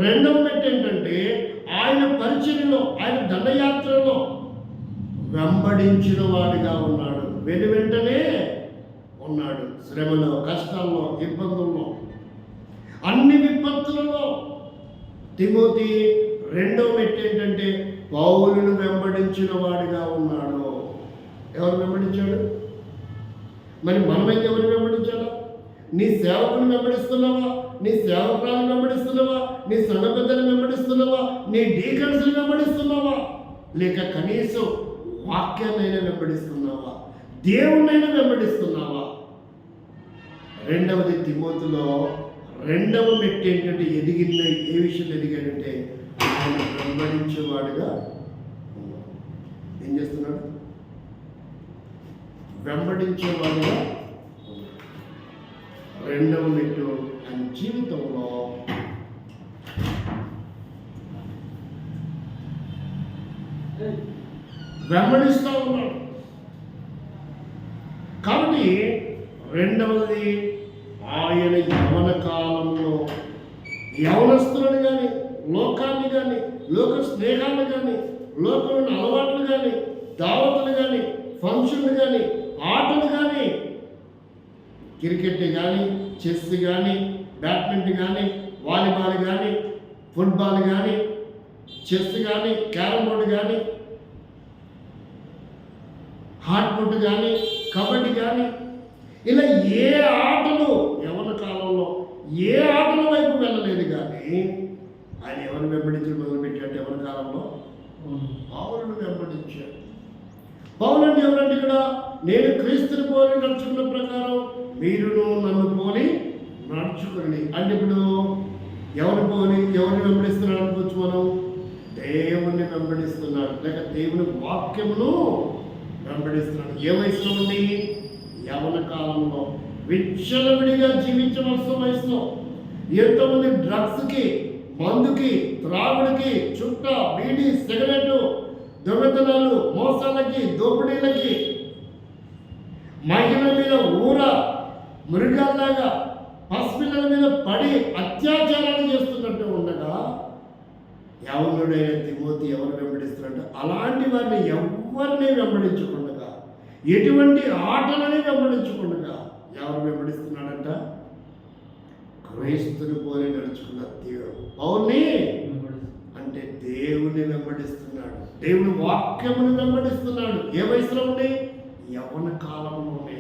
రెండవ మెట్టు ఏంటంటే ఆయన పరిచర్యలో, ఆయన దండయాత్రలో వెంబడించిన వాడిగా ఉన్నాడు. వెంటనే ఉన్నాడు. శ్రమలో, కష్టాల్లో, ఇబ్బందుల్లో, అన్ని విపత్తులలో తిమోతి రెండవ మెట్టు ఏంటంటే పౌలును వెంబడించిన వాడిగా ఉన్నాడు. ఎవరు వెంబడించాడు? మరి మనమైతే ఎవరు వెంబడించాలా? నీ సేవకుని వెంబడిస్తున్నావా? నీ సేవకులను వెంబడిస్తున్నావా? నీ సంఘ పెద్దలను వెంబడిస్తున్నావా? నీ డీకన్స్ని వెంబడిస్తున్నావా? లేక కనీసం వాక్యాన్నైనా వెంబడిస్తున్నావా? దేవుణ్ణైనా వెంబడిస్తున్నావా? రెండవది తిమోతిలో రెండవ మెట్టు ఏంటంటే ఎదిగిన ఏ విషయం ఎదిగాడంటే ఆయన వెంబడించేవాడుగా ఏం చేస్తున్నాడు? వెంబడించేవాడుగా. రెండవ మెట్టు ఆయన జీవితంలో వెంబడిస్తూ ఉన్నాడు. కాబట్టి రెండవది ఆయన యవన కాలంలో యవనస్తులను కానీ, లోకాన్ని కానీ, లోక స్నేహాలు కానీ, లోకమైన అలవాట్లు కానీ, దావతులు కానీ, ఫంక్షన్లు కానీ, ఆటలు కానీ, క్రికెట్ కానీ, చెస్ కానీ, బ్యాడ్మింటన్ కానీ, వాలీబాల్ కానీ, ఫుట్బాల్ కానీ, చెస్ కానీ, క్యారమ్ బోర్డు కానీ, హాట్ పుట్ కానీ, కబడ్డీ కానీ, ఇలా ఏ ఆటలు యవన కాలంలో ఏ ఆటల వైపు వెళ్ళలేదు. కానీ ఆయన ఎవరు వెంబడించడం మొదలుపెట్టాడు? యవన కాలంలో పౌలును వెంబడించాడు. పౌలు అంటే ఎవరంటే ఇక్కడ నేను క్రీస్తుని పోలి నడుచుకున్న ప్రకారం మీరును నన్ను పోలి నడుచుకుని అంటే ఇప్పుడు ఎవరిని వెంబడిస్తున్నాడు అనుకోవచ్చు మనం? దేవుణ్ణి వెంబడిస్తున్నాడు, లేక దేవుని వాక్యమును వెంబడిస్తున్నాడు. ఏ వయసులో ఉండి? యవన కాలంలో, విచ్చలవిడిగా జీవించవలసిన వయసులో. ఎంతోమంది డ్రగ్స్కి, మందుకి, త్రాగుడికి, చుట్ట, బీడి, సిగరెట్, దొంగతనాలు, మోసాలకి, దోపిడీలకి, మహిళల మీద మృగాల్లాగా పసిపిల్లల మీద పడి అత్యాచారాలు చేస్తున్నట్టు ఉండగా యవనుడైన తిమోతి ఎవరు వెంబడిస్తున్నట్టు అలాంటి వారిని ఎవరిని వెంబడించకుండా, ఎటువంటి ఆటలని వెంబడించకుండా ఎవరు వెంబడిస్తున్నాడంట? క్రీస్తుని పోలి నడుచుకున్న పౌల్ని అంటే దేవుని వెంబడిస్తున్నాడు, దేవుని వాక్యమును వెంబడిస్తున్నాడు. ఏ వయసులో ఉండి? యవన కాలంలోనే.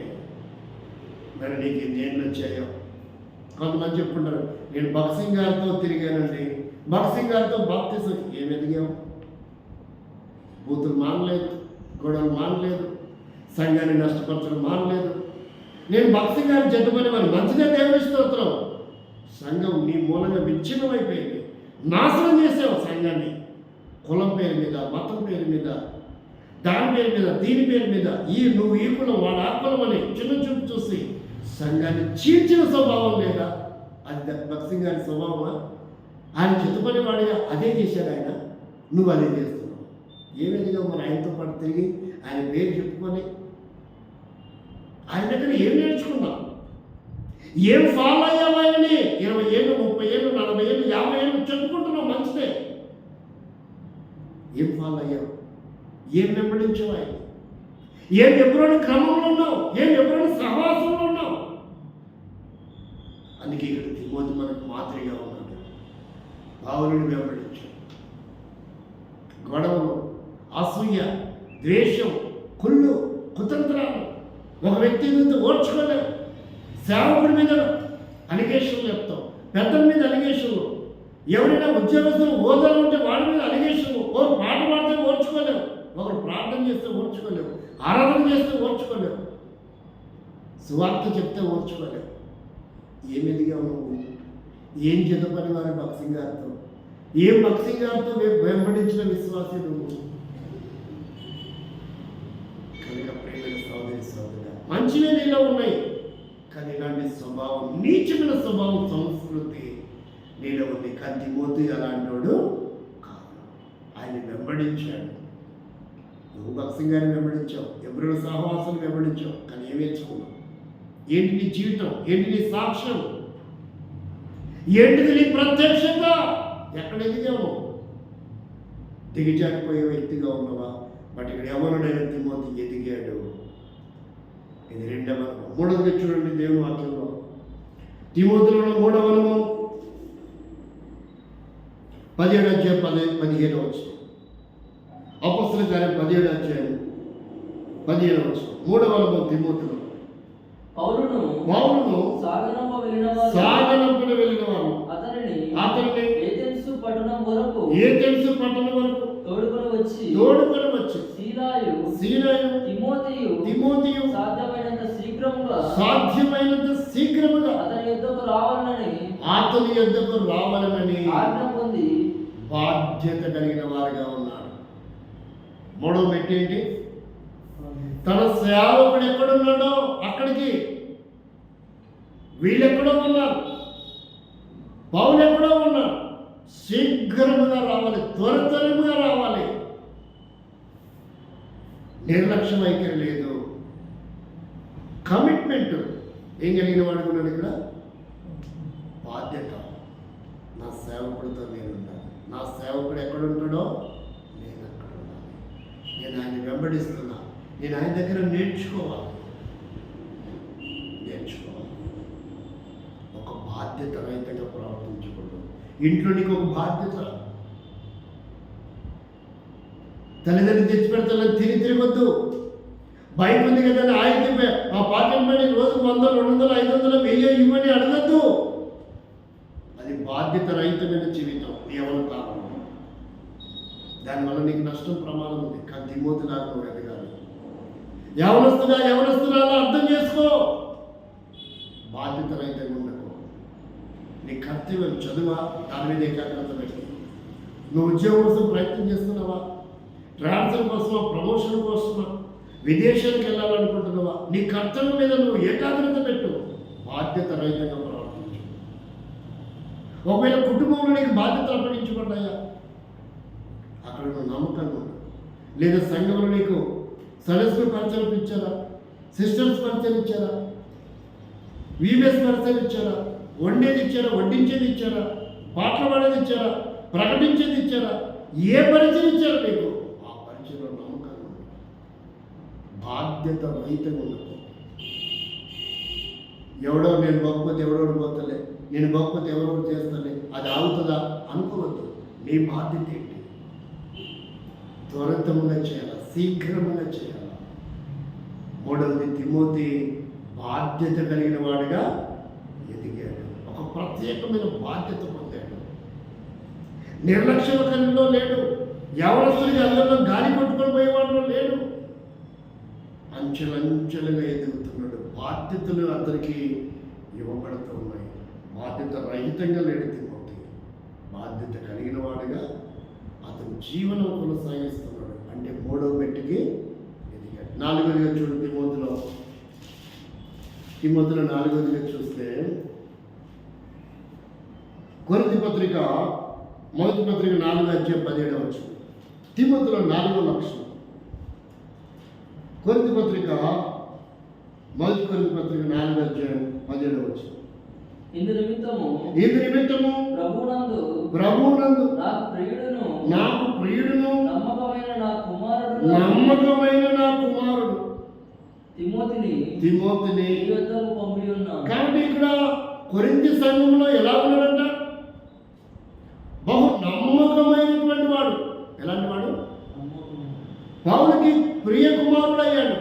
మరి నీకు ఎన్నేళ్ళు వచ్చాయో? కొంతమంది చెప్పుకుంటారు, నేను భక్సింగ్ గారితో తిరిగానండి, భక్సింగ్ గారితో బాప్తిసం. ఏమి ఎదిగావు? బూతులు మానలేదు, గొడవలు మానలేదు, సంఘాన్ని నష్టపరచడం మానలేదు. నేను భక్తి గారి చెడ్డమని మరి మంచిదే దేవుని స్తోత్రం. సంఘం నీ మూలంగా విచ్ఛిన్నమైపోయింది. నాశనం చేసావు సంఘాన్ని. కులం పేరు మీద, మతం పేరు మీద, దాని పేరు మీద, దీని పేరు మీద, నువ్వు ఈ కులం వాడు ఆ కులం అని చిన్న చూపు చూసి సంఘాన్ని చీల్చిన స్వభావం లేదా? అది భక్తి గారి స్వభావమా? ఆయన చిత్తపని వాడిగా అదే చేశాడు ఆయన, నువ్వు అదే చేస్తున్నావు. ఏమేదిగా మరి ఆయనతో పాటు తిరిగి ఆయన పేరు చెప్పుకొని ఆయన దగ్గర ఏం నేర్చుకున్నావు? ఏం ఫాలో అయ్యావు ఆయన్ని? 20 ఏళ్ళు, 30 ఏళ్ళు, 40 ఏళ్ళు, 50 ఏళ్ళు చెప్పుకుంటున్నావు, మంచిదే. ఏం ఫాలో అయ్యావు? ఏం వెంబడించావు ఆయన? ఏం ఎప్పుడైనా క్రమంలో ఉన్నావు? ఏం ఎప్పుడైనా సహవాసంలో ఉన్నావు? అందుకే ఇక్కడ తిమోతి మనకు మాదిరిగా ఉన్నాడు. పౌలుని వెంబడించాడు. గొడవలు, అసూయ, ద్వేషం, కుళ్ళు, కుతంత్రాలు ఒక వ్యక్తి మీద ఓర్చుకోలేవు. సేవకుడి మీద అలిగేషన్లు చెప్తాం, పెద్దల మీద అలిగేషన్లు, ఎవరైనా ఉద్యోగస్తులు హోదాలు ఉంటే వాడి మీద అలిగేషన్లు. ఒకరు పాట పాడితే ఓర్చుకోలేవు, ఒకరు ప్రార్థన చేస్తే ఓర్చుకోలేవు, ఆరాధన చేస్తే ఓర్చుకోలేవు, సువార్త చెప్తే ఓర్చుకోలేవు. ఏం ఎదిగావు నువ్వు? ఏం చెదపని వారి భక్తి గారితో, ఏం భక్తి గారితో వెంబడించిన విశ్వాసి నువ్వు? కనుక ప్రేమైన సోదరి సోదరుడా, మంచివే నీలో ఉన్నాయి, కానీ ఇలాంటి స్వభావం, నీచమైన స్వభావం, సంస్కృతి నీలో ఉంది. కానీ తిమోతి అలాంటి వాడు కాదు. ఆయన వెంబడించాడు. నువ్వు భక్తి గారిని వెంబడించావు, ఎవరు సహవాసం వెంబడించావు, కానీ ఏం నేర్చుకున్నావు? ఏంటి నీ జీవితం? ఏంటి నీ సాక్ష్యం? ఏంటిది నీ ప్రత్యక్షత? ఎక్కడ ఎదిగావు? దిగజారిపోయే వ్యక్తిగా ఉన్నవా? బట్ ఇక్కడ ఎవరుడైనా తిమోతి ఎదిగాడు. ఇది 2వ అనుభవం. 3వది చూడండి దేవుని వాక్యంలో, తిమోతిలో 3వ అనుభవం 17వ అధ్యాయం 15వ వచనం. అపొస్తలుల కార్యం 17వ అధ్యాయం 15వ వచనం. 3వ అనుభవం తిమోతిలో. పౌలును సాగనంపన వెళ్ళిన వారు అతనిని ఏథెన్సు పట్టణం వరకు తోడుకొని వచ్చి సీలాయు తిమోతియు సాధ్యమైనంత శీఘ్రముగా అతని యొద్దకు రావాలనని ఆజ్ఞ పొంది బాధ్యత కలిగిన వారుగా ఉన్నారు. 3వ మెట్టు ఏంటి? తన సేవకుడు ఎక్కడున్నాడో అక్కడికి వీళ్ళెక్కడో ఉన్నారు, పౌలు ఎక్కడో ఉన్నారు, శీఘ్రముగా రావాలి, త్వరగా రావాలి. నిర్లక్ష్యం వైఖరి లేదు, కమిట్మెంట్ ఏం కలిగిన వాడు ఉన్నాడు ఇక్కడ? బాధ్యత. నా సేవకుడితో నేను ఉండాలి, నా సేవకుడు ఎక్కడుంటాడో నేను అక్కడ ఉండాలి, నేను ఆయన వెంబడిస్తున్నా, నేను ఆయన దగ్గర నేర్చుకోవాలి. ఒక బాధ్యత రహితంగా ప్రవర్తించకూడదు. ఇంట్లో నీకు ఒక బాధ్యత. తల్లిదండ్రులు తెచ్చి పెడతానని తిరగొద్దు. బైక్ ఉంది కదా ఆయన ఆ పాకెట్ మనీ రోజుకు 100, 200, 500, 1000 ఇవ్వని అడగద్దు. అది బాధ్యత రహితమైన జీవితం, ఎవరు కారణం. దానివల్ల నీకు నష్టం, ప్రమాదం ఉంది. కానీ తిమోతి లాగా నువ్వు ఎదగాలి. యవనస్తున్నా అర్థం చేసుకో. బాధ్యత రహితంగా ఉండకు. నీ కర్తవ్యం చదువా, దాని మీద ఏకాగ్రత పెట్టి. నువ్వు ఉద్యోగం కోసం ప్రయత్నం చేస్తున్నావా? ట్రాన్స్ఫర్ కోసమా? ప్రమోషన్ కోసమా? విదేశానికి వెళ్ళాలనుకుంటున్నావా? నీ కర్తవ్యం మీద నువ్వు ఏకాగ్రత పెట్టు. బాధ్యత రహితంగా ప్రవర్తించు. ఒకవేళ కుటుంబంలో నీకు బాధ్యతలు అప్పగించబడ్డాయా? అక్కడ నువ్వు నమ్మకంగా ఉండు. లేదా సంఘంలో నీకు సదస్సులు పరిచయం ఇచ్చారా? సిస్టర్స్ పరిచయం ఇచ్చారా? వీబీఎస్ పరిచయం ఇచ్చారా? వండేది ఇచ్చారా? వడ్డించేది ఇచ్చారా? పాటలు పాడేది ఇచ్చారా? ప్రకటించేది ఇచ్చారా? ఏ పరిచయం ఇచ్చారా నీకు? ఆ పరిచయంలో నమ్మకంగా ఉండు. బాధ్యత రహితంగా ఉండదు. ఎవడో నేను పోకపోతే ఎవడోడు పోతలే, నేను పోకపోతే ఎవరో చేస్తలే, అది ఆగుతుందా అనుకోవద్దు. నీ బాధ్యత ఏంటి? త్వరితముగా చేయాలి, శీఘ్రముగా చేయాలి. 3వది తిమోతి బాధ్యత కలిగిన వాడిగా ఎదిగాడు. ఒక ప్రత్యేకమైన బాధ్యత పొందాడు. నిర్లక్ష్యకంలో లేడు. యవనస్తుడికి అందరిలో గాలి కొట్టుకొని పోయేవాడు లేడు. అంచెలంచెలుగా ఎదుగుతున్నాడు. బాధ్యతలు అతనికి ఇవ్వబడుతూ ఉన్నాయి. బాధ్యత రహితంగా లేడు తిమోతి. బాధ్యత కలిగిన వాడుగా అతను జీవనం కొనసాగిస్తున్నాడు. అంటే 3వ మెట్టుకి ఎదిగాడు. 4వదిగా చూడు తిమోతిలో 4వదిగా చూస్తే కొరింథీ పత్రిక 1 పత్రిక 4:17 తిమోతిలో 4వ లక్షణం. కొరింథీ పత్రిక 1 కొరింథీ పత్రిక 4:17 ఇందు నిమిత్తము ప్రభువునందు నాకు ప్రియుడును నమ్మకమైన నా కుమారుడు తిమోతిని కాబట్టి ఇక్కడ కొరింథీ సంఘంలో ఎలా ఉన్నాడంట? బహు నమ్మకమైనటువంటి వాడు. ఎలాంటి వాడు? పౌలుకి ప్రియ కుమారుడు అయ్యాడు.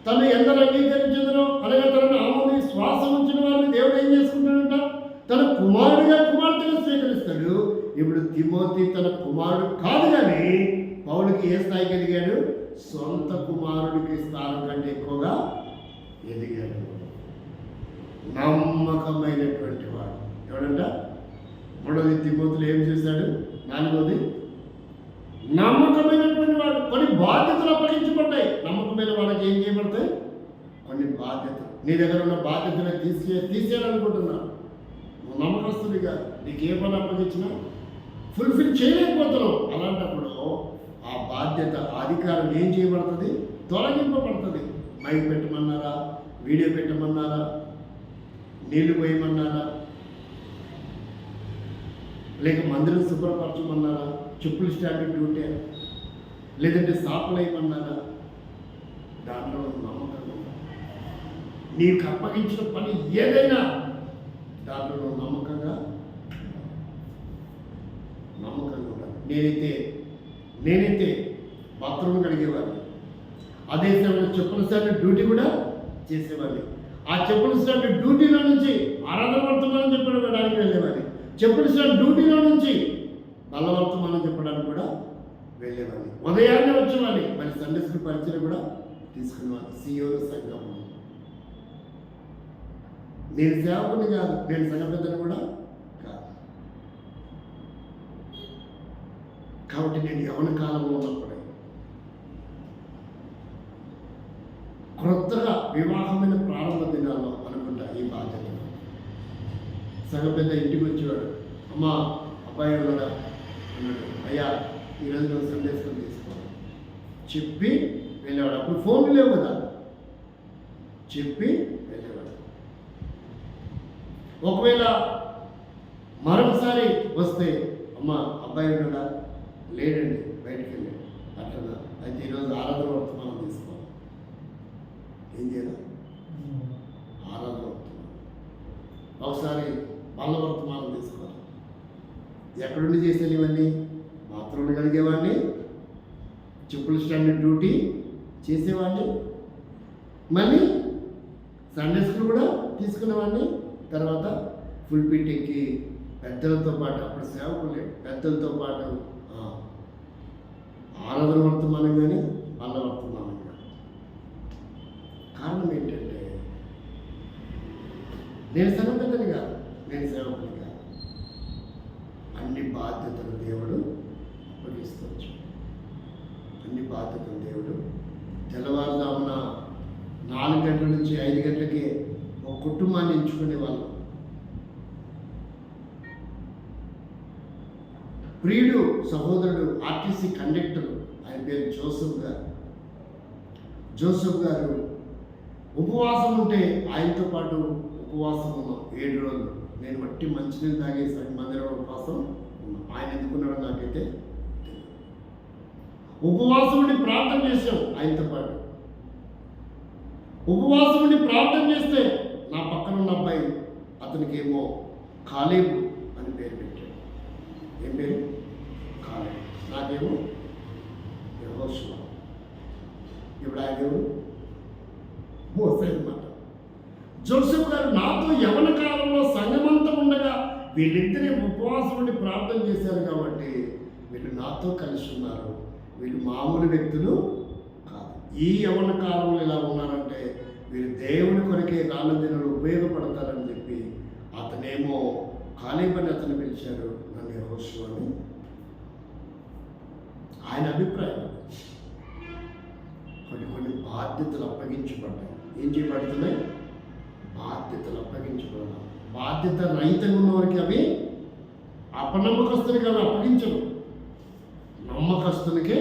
తను ఎందరు అంగీకరించదునో అనగా తనను ఆమోది శ్వాసం ఉంచిన వారిని దేవుడు ఏం చేసుకుంటాడంట? తన కుమార్తెగా స్వీకరిస్తాడు. ఇప్పుడు తిమోతి తన కుమారుడు కాదు, కానీ పౌలుకి ఏ స్థాయికి ఎదిగాడు? సొంత కుమారుడికి స్థానం కంటే ఎక్కువగా ఎదిగాడు. నమ్మకమైనటువంటి వాడు ఎవడంట? 3వది తిమోతిలో ఏం చేశాడు? 4వది నమ్మకమైనటువంటి వాడు. కొన్ని బాధ్యతలు అప్పగించబడ్డాయి. నమ్మకమైన వాళ్ళకి ఏం చేయబడతాయి? కొన్ని బాధ్యతలు. నీ దగ్గర ఉన్న బాధ్యతలు తీసేయాలనుకుంటున్నాను. నువ్వు నమ్మకస్తుడిగా నీకు ఏ పని అప్పగించినా ఫుల్ఫిల్ చేయలేకపోతున్నావు. అలాంటప్పుడు ఆ బాధ్యత అధికారం ఏం చేయబడుతుంది? తొలగింపబడుతుంది. మైక్ పెట్టమన్నారా? వీడియో పెట్టమన్నారా? నీళ్లు పోయమన్నారా? లేక మందిరం శుభ్రపరచమన్నారా? చెప్పులు స్టాండ్ డ్యూటీ, లేదంటే సాపులు వేయమన్నారా? దాంట్లో నమ్మకంగా ఉండాలి. నీకు అప్పగించిన పని ఏదైనా దాంట్లో నమ్మకంగా ఉండాలి. నేనైతే బాత్రూమ్ కడిగేవాడిని. అదే సమయంలో చెప్పుల స్టాండ్ డ్యూటీ కూడా చేసేవాడిని. ఆ చెప్పుల స్టాండ్ డ్యూటీలో నుంచి ఆరాధన వర్తమానం చెప్పడానికి వెళ్ళేవాడిని. చెప్పుల స్టాండ్ డ్యూటీలో నుంచి బలవర్తమానం చెప్పడానికి కూడా వెళ్ళేవాడిని. ఉదయాన్నే వచ్చేవాడిని. మరి సండే స్కూల్ పరిచయం కూడా తీసుకునేవాడిని. సియోల సంఘం. నేను సేవకుని కాదు, నేను సంఘ పెద్దను కూడా కాదు. కాబట్టి నేను యవన కాలంలో ఉన్నప్పుడే క్రొత్తగా వివాహమైన ప్రారంభ దినాల్లో అనుకుంటా ఈ బాధ్యత సంఘ పెద్ద ఇంటికి వచ్చేవాడు. అమ్మ అబ్బాయి ఉన్నాడా అన్నాడు. అయ్యా ఈరోజు నువ్వు సండే స్కూల్ తీసుకోవాలి చెప్పి వెళ్ళేవాడు. అప్పుడు ఫోన్లు లేవు కదా, చెప్పి వెళ్ళేవాడు. ఒకవేళ మరొకసారి వస్తే అమ్మ అబ్బాయి ఉన్నాడా? లేడండి, బయటికి వెళ్ళాడు. అట్లా అయితే ఈరోజు ఆరాధన వర్తమానం తీసుకోవాలి. ఏం చేయాలి? ఆరాధన వర్తమానం. ఒకసారి బల్ల వర్తమానం తీసుకోవాలి. ఎక్కడుండి చేసేది ఇవన్నీ? బాత్రూమ్లు కలిగేవాడిని, చెప్పుల స్టాండ్ డ్యూటీ చేసేవాడిని, మళ్ళీ సండే స్కూల్ కూడా తీసుకునేవాడిని. తర్వాత ఫుల్ పిట్ ఎక్కి పెద్దలతో పాటు, అప్పుడు సేవకులే, పెద్దలతో పాటు ఆరాధన వర్తమానం కానీ బల్ల వర్తమానం కానీ. కారణం ఏంటంటే నేను సంగతిని కాదు, నేను సేవకుని కాదు. అన్ని బాధ్యతలు దేవుడు అప్పగిస్తవచ్చు. అన్ని బాధ్యతలు దేవుడు తెల్లవారుజామున 4 గంటల నుంచి 5 గంటలకే ఒక కుటుంబాన్ని ఎంచుకునేవాళ్ళు. ప్రియుడు సహోదరుడు ఆర్టీసీ కండక్టర్, ఆయన పేరు జోసెఫ్ గారు ఉపవాసం ఉంటే ఆయనతో పాటు ఉపవాసం ఉన్నాం 7 రోజులు. నేను వట్టి మంచినీళ్ళు తాగేసి మందిరం ఉపవాసం ఉన్నాం. ఆయన ఎందుకున్నాడో నాకైతే ఉపవాసం ఉండి ప్రార్థన చేసాం ఆయనతో పాటు. ఉపవాసం ఉండి ప్రార్థన చేస్తే నా పక్కన ఉన్న అబ్బాయి, అతనికి ఏమో కాలేబు అని పేరు పెట్టాడు. ఏం పేరు? కాలేబు. నాకేమో యెహోషువ. ఇప్పుడు ఆయన ఎవరు? మోసే అన్నమాట. జోసెఫ్ గారు నాతో యవన కాలంలో సంగమంతా ఉండగా వీళ్ళిద్దరే ఉపవాసం ఉండి ప్రార్థన చేశారు కాబట్టి వీళ్ళు నాతో కలిసి ఉన్నారు, వీళ్ళు మామూలు వ్యక్తులు కాదు. ఈ యవ్వన కాలంలో ఇలా ఉన్నారంటే వీళ్ళు దేవుని కొరకే రాళ్ళ దినాలు ఉపయోగపడతారని చెప్పి అతనేమో కాలేబని అతను పిలిచారు, నన్ను యెహోషువ అని. ఆయన అభిప్రాయం కొన్ని బాధ్యతలు అప్పగించబడ్డాయి. ఏం చేయబడుతున్నాయి? బాధ్యతలు అప్పగించబడాలి. బాధ్యత రహితంగా ఉన్నవారికి అవి అపనమ్మకస్తునికి అవి అప్పగించరు, నమ్మకస్తునికే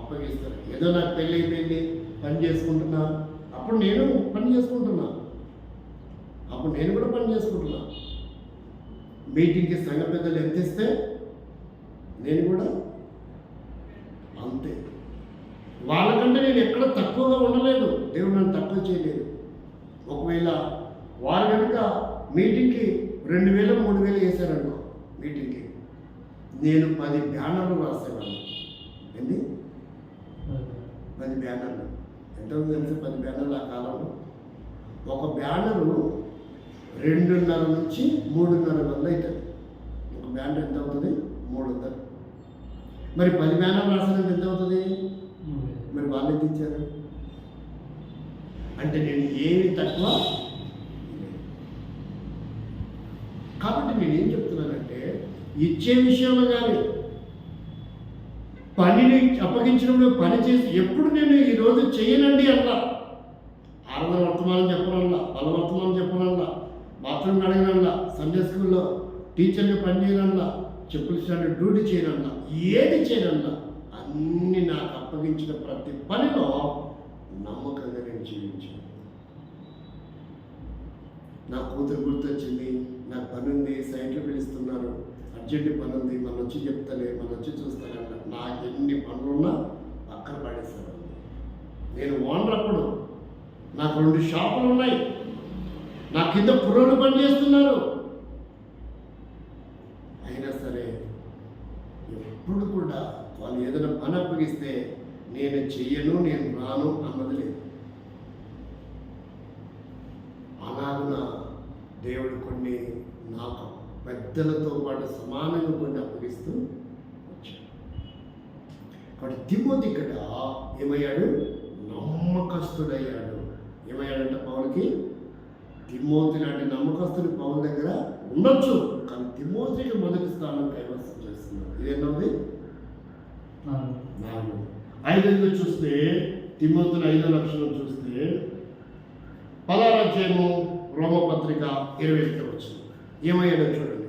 అప్పగిస్తారు. ఏదో నాకు పెళ్ళి అయిపోయింది, పని చేసుకుంటున్నా, అప్పుడు నేను పని చేసుకుంటున్నా, అప్పుడు నేను కూడా పని చేసుకుంటున్నా. మీటింగ్కి సంఘ పెద్దలు ఎత్తిస్తే నేను కూడా అంతే. వాళ్ళకంటే నేను ఎక్కడ తక్కువగా ఉండలేదు, దేవుడు నన్ను తక్కువ చేయలేదు. ఒకవేళ వారు కనుక మీటింగ్కి 2000 3000 వేశారనుకో, మీటింగ్కి నేను 10 బ్యానర్లు రాసేవాడిని. ఏంటి 10 బ్యానర్లు? ఎంత ఉంది తెలుసు? 10 బ్యానర్లు ఆ కాలంలో. ఒక బ్యానరు 2.5 నుంచి 3.5 వందలు అవుతుంది. ఒక బ్యానర్ ఎంత అవుతుంది? 300. మరి 10 బ్యానర్లు రాసినట్టు ఎంత అవుతుంది? మరి వాళ్ళు ఎంత ఇచ్చారు? అంటే నేను ఏమి తక్కువ. కాబట్టి నేనేం చెప్తున్నానంటే, ఇచ్చే విషయంలో కానీ పనిని అప్పగించడంలో పని చేసి ఎప్పుడు నేను ఈరోజు చేయనండి అన్నా, ఆరాధన వర్తమానం చెప్పనల్లా, బల వర్తమానం చెప్పనల్లా, బాత్రూమ్ అడగనల్లా, సండే స్కూల్లో టీచర్గా పని చేయనల్లా, చెప్పులు స్టాండ్ డ్యూటీ చేయనల్లా, ఏది చేయనల్లా, అన్ని నాకు అప్పగించిన ప్రతి పనిలో నమ్మకంగా నేను జీవించాను. నా కూతురు గుర్తొచ్చింది, నాకు పని ఉంది, సైట్లు పిలుస్తున్నారు, అర్జెంట్ పని ఉంది, మన వచ్చి చెప్తానే, మన వచ్చి చూస్తానన్న. నాకు ఎన్ని పనులున్నా పక్కన పడేస్తారు. నేను ఓనర్, అప్పుడు నాకు 2 షాపులు ఉన్నాయి, నా కింద పురోలు పని చేస్తున్నారు. అయినా సరే ఎప్పుడు కూడా వాళ్ళు ఏదైనా పని అప్పగిస్తే నేను చెయ్యను, నేను రాను అన్నది లేదు. అలాగున దేవుడు కొన్ని నాకు పెద్దలతో పాటు సమానంగా కొన్ని అప్పగిస్తూ వచ్చాడు. కాబట్టి తిమోతి ఇక్కడ ఏమయ్యాడు? నమ్మకస్తుడయ్యాడు. ఏమయ్యాడంటే పౌలుకి, తిమోతి లాంటి నమ్మకస్తుడు పౌలు దగ్గర ఉండొచ్చు, కానీ తిమోతికి మొదటి స్థానం కైవసం చేస్తున్నాడు. ఇది ఎన్నోది? 4. 5 చూస్తే, తిమోతిని 5వ లక్షణం చూస్తే 16వ అధ్యాయము రోమపత్రిక 21 వచ్చింది. ఏమయ్యాడో చూడండి.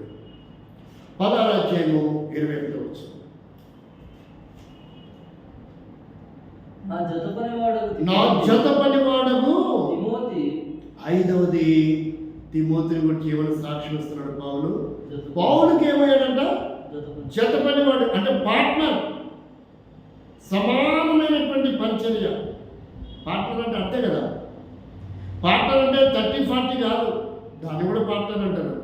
16వ అధ్యాయము 21 వచ్చింది. నా జత పనివాడగు తిమోతి. 5వది తిమోతిని గురించి ఏమైనా సాక్ష్యం ఇస్తున్నాడు పౌలు. పౌలుకి ఏమయ్యాడంట? జత పనివాడు, అంటే పార్ట్నర్, సమానమైనటువంటి పరిచర్య. పార్ట్నర్ అంటే అంతే కదా. పార్ట్నర్ అంటే 30-40 కాదు, దాన్ని కూడా పార్ట్నర్ అంటారు.